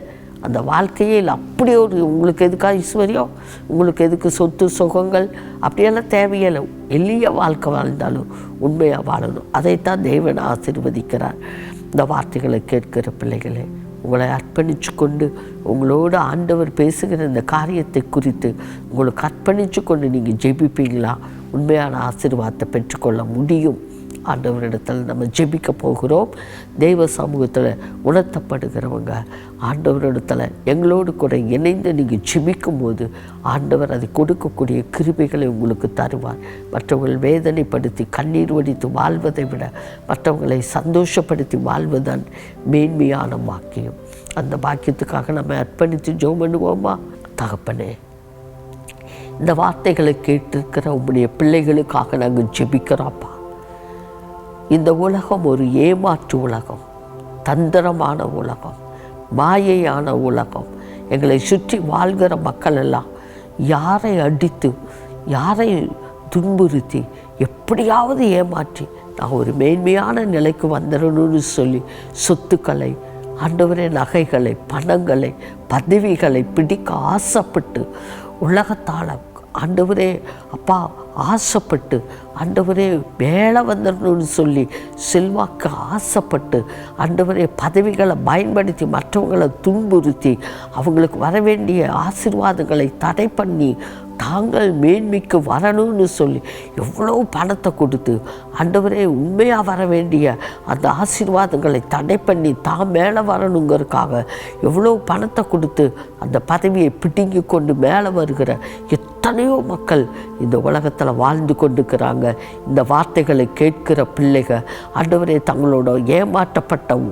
[SPEAKER 6] அந்த வாழ்க்கையே இல்லை. அப்படி ஒரு உங்களுக்கு எதுக்காக ஐஸ்வர்யம், உங்களுக்கு எதுக்கு சொத்து சுகங்கள், அப்படியெல்லாம் தேவையில்லை. எளிய வாழ்க்கை வாழ்ந்தாலும் உண்மையாக வாழணும். அதைத்தான் தேவன் ஆசீர்வதிக்கிறார். இந்த வார்த்தைகளை கேட்கிற பிள்ளைகளே, உங்களை அர்ப்பணித்து கொண்டு உங்களோடு ஆண்டவர் பேசுகிற இந்த காரியத்தை குறித்து உங்களுக்கு அர்ப்பணித்து கொண்டு நீங்கள் ஜெபிப்பீங்களா? உண்மையான ஆசீர்வாதத்தை பெற்றுக்கொள்ள முடியும். ஆண்டவரிடத்தில் நம்ம ஜெபிக்க போகிறோம். தெய்வ சமூகத்தில் உணர்த்தப்படுகிறவங்க ஆண்டவரிடத்தில் எங்களோடு கூட இணைந்து நீங்கள் ஜெபிக்கும் போது ஆண்டவர் அதை கொடுக்கக்கூடிய கிருபைகளை உங்களுக்கு தருவார். மற்றவர்கள் வேதனைப்படுத்தி கண்ணீர் வடித்து வாழ்வதை விட மற்றவங்களை சந்தோஷப்படுத்தி வாழ்வதுதான் மேன்மையான பாக்கியம். அந்த பாக்கியத்துக்காக நம்ம அர்ப்பணித்து ஜெபம் பண்ணுவோமா? தகப்பனே, இந்த வார்த்தைகளை கேட்டிருக்கிற உங்களுடைய பிள்ளைகளுக்காக நாங்கள் ஜெபிக்கிறோம்ப்பா. இந்த உலகம் ஒரு ஏமாற்று உலகம், தந்திரமான உலகம், மாயையான உலகம். எங்களை சுற்றி வாழ்கிற மக்கள் எல்லாம் யாரை அடித்து, யாரை துன்புறுத்தி, எப்படியாவது ஏமாற்றி நான் ஒரு மேன்மையான நிலைக்கு வந்துடணும்னு சொல்லி சொத்துக்களை, ஆண்டவரே நகைகளை, பணங்களை, பதவிகளை பிடிக்க ஆசைப்பட்டு உலகத்தால் ஆண்டவரே அப்பா ஆசைப்பட்டு, ஆண்டவரே மேலே வந்துடணும்னு சொல்லி செல்வாக்கு ஆசைப்பட்டு, ஆண்டவரே பதவிகளை பயன்படுத்தி மற்றவங்களை துன்புறுத்தி அவங்களுக்கு வர வேண்டிய ஆசீர்வாதங்களை தடை பண்ணி தாங்கள் மேன்மைக்கு வரணும்னு சொல்லி எவ்வளோ பணத்தை கொடுத்து ஆண்டவரே உண்மையாக வர வேண்டிய அந்த ஆசீர்வாதங்களை தடை பண்ணி தான் மேலே வரணுங்கிறதுக்காக எவ்வளோ பணத்தை கொடுத்து அந்த பதவியை பிடுங்கி கொண்டு மேலே வருகிற எத்தனையோ மக்கள் இந்த உலகத்தில் வாழ்ந்து கொண்டிருக்கிறாங்க. இந்த வார்த்தைகளை கேட்கிற பிள்ளைகள் ஆண்டவரே தங்களோட ஏமாற்றப்பட்ட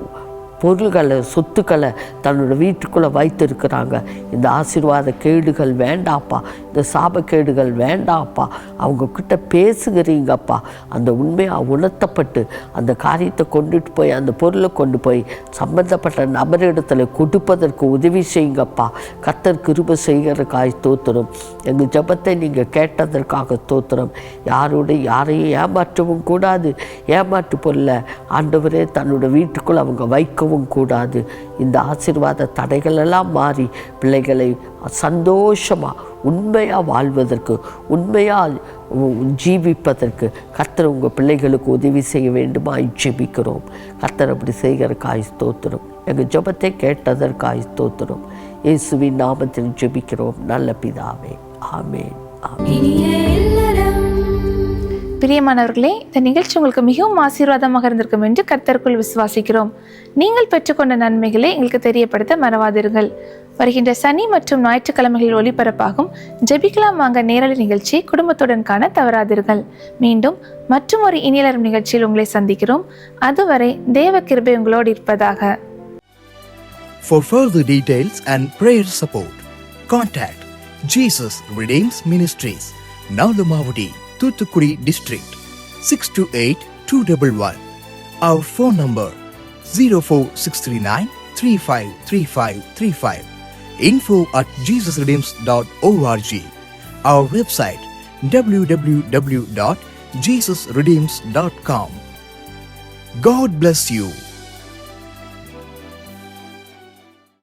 [SPEAKER 6] பொருள்களை, சொத்துக்களை தன்னோட வீட்டுக்குள்ளே வைத்திருக்கிறாங்க. இந்த ஆசீர்வாத கேடுகள் வேண்டாப்பா, இந்த சாபக்கேடுகள் வேண்டாப்பா, அவங்கக்கிட்ட பேசுகிறீங்கப்பா. அந்த உண்மையாக உணர்த்தப்பட்டு அந்த காரியத்தை கொண்டுட்டு போய், அந்த பொருளை கொண்டு போய் சம்பந்தப்பட்ட நபரிடத்தில் கொடுப்பதற்கு உதவி செய்யுங்கப்பா. கர்த்தர் கிருபை செய்கிறதுக்காக ஸ்தோத்திரம். எங்கள் ஜெபத்தை நீங்கள் கேட்டதற்காக ஸ்தோத்திரம். யாரையும் ஏமாற்றவும் கூடாது. ஏமாற்று பொருளை ஆண்டவரே தன்னோட வீட்டுக்குள்ளே அவங்க வைக்கவும் கூடாது. இந்த ஆசீர்வாத தடைகள் எல்லாம் மாறி பிள்ளைகளை சந்தோஷமாக உண்மையாக வாழ்வதற்கு, உண்மையாக ஜீவிப்பதற்கு கர்த்தர் உங்கள் பிள்ளைகளுக்கு உதவி செய்ய வேண்டுமா ஜெபிக்கிறோம். கர்த்தர் அப்படி செய்கிறதுக்காக ஸ்தோத்திரம். எங்கள் ஜெபத்தை கேட்டதற்காக ஸ்தோத்திரம். இயேசுவின் நாமத்தில் ஜெபிக்கிறோம் நல்ல பிதாவே, ஆமேன்.
[SPEAKER 7] பிரியமானவர்களே, இந்த நிகழ்ச்சி உங்களுக்கு மிகவும் ஆசீர்வாதமாக இருந்திருக்கும் என்று கர்த்தருக்குள் விசுவாசிக்கிறோம். நீங்கள் பெற்றுக்கொண்ட நன்மைகளை எங்களுக்கு தெரியப்படுத்த மறவாதீர்கள். வருகின்ற சனி மற்றும் ஞாயிற்றுக்கிழமைகளில் ஒளிபரப்பாகும் ஜெபிக்கலாம் வாங்க நேரலை நிகழ்ச்சியை குடும்பத்துடன் காண தவறாதீர்கள். மீண்டும் மற்றும் ஒரு இனியலரும் நிகழ்ச்சியில் உங்களை சந்திக்கிறோம். அதுவரை தேவ கிருபை உங்களோடு இருப்பதாக.
[SPEAKER 16] For further details and prayer support, contact Jesus Redeems Ministries, Nalumavudi, Thuthukudi District, 628-211. Our phone number 04639-353535. info@jesusredeems.org. Our website www.jesusredeems.com. God bless you.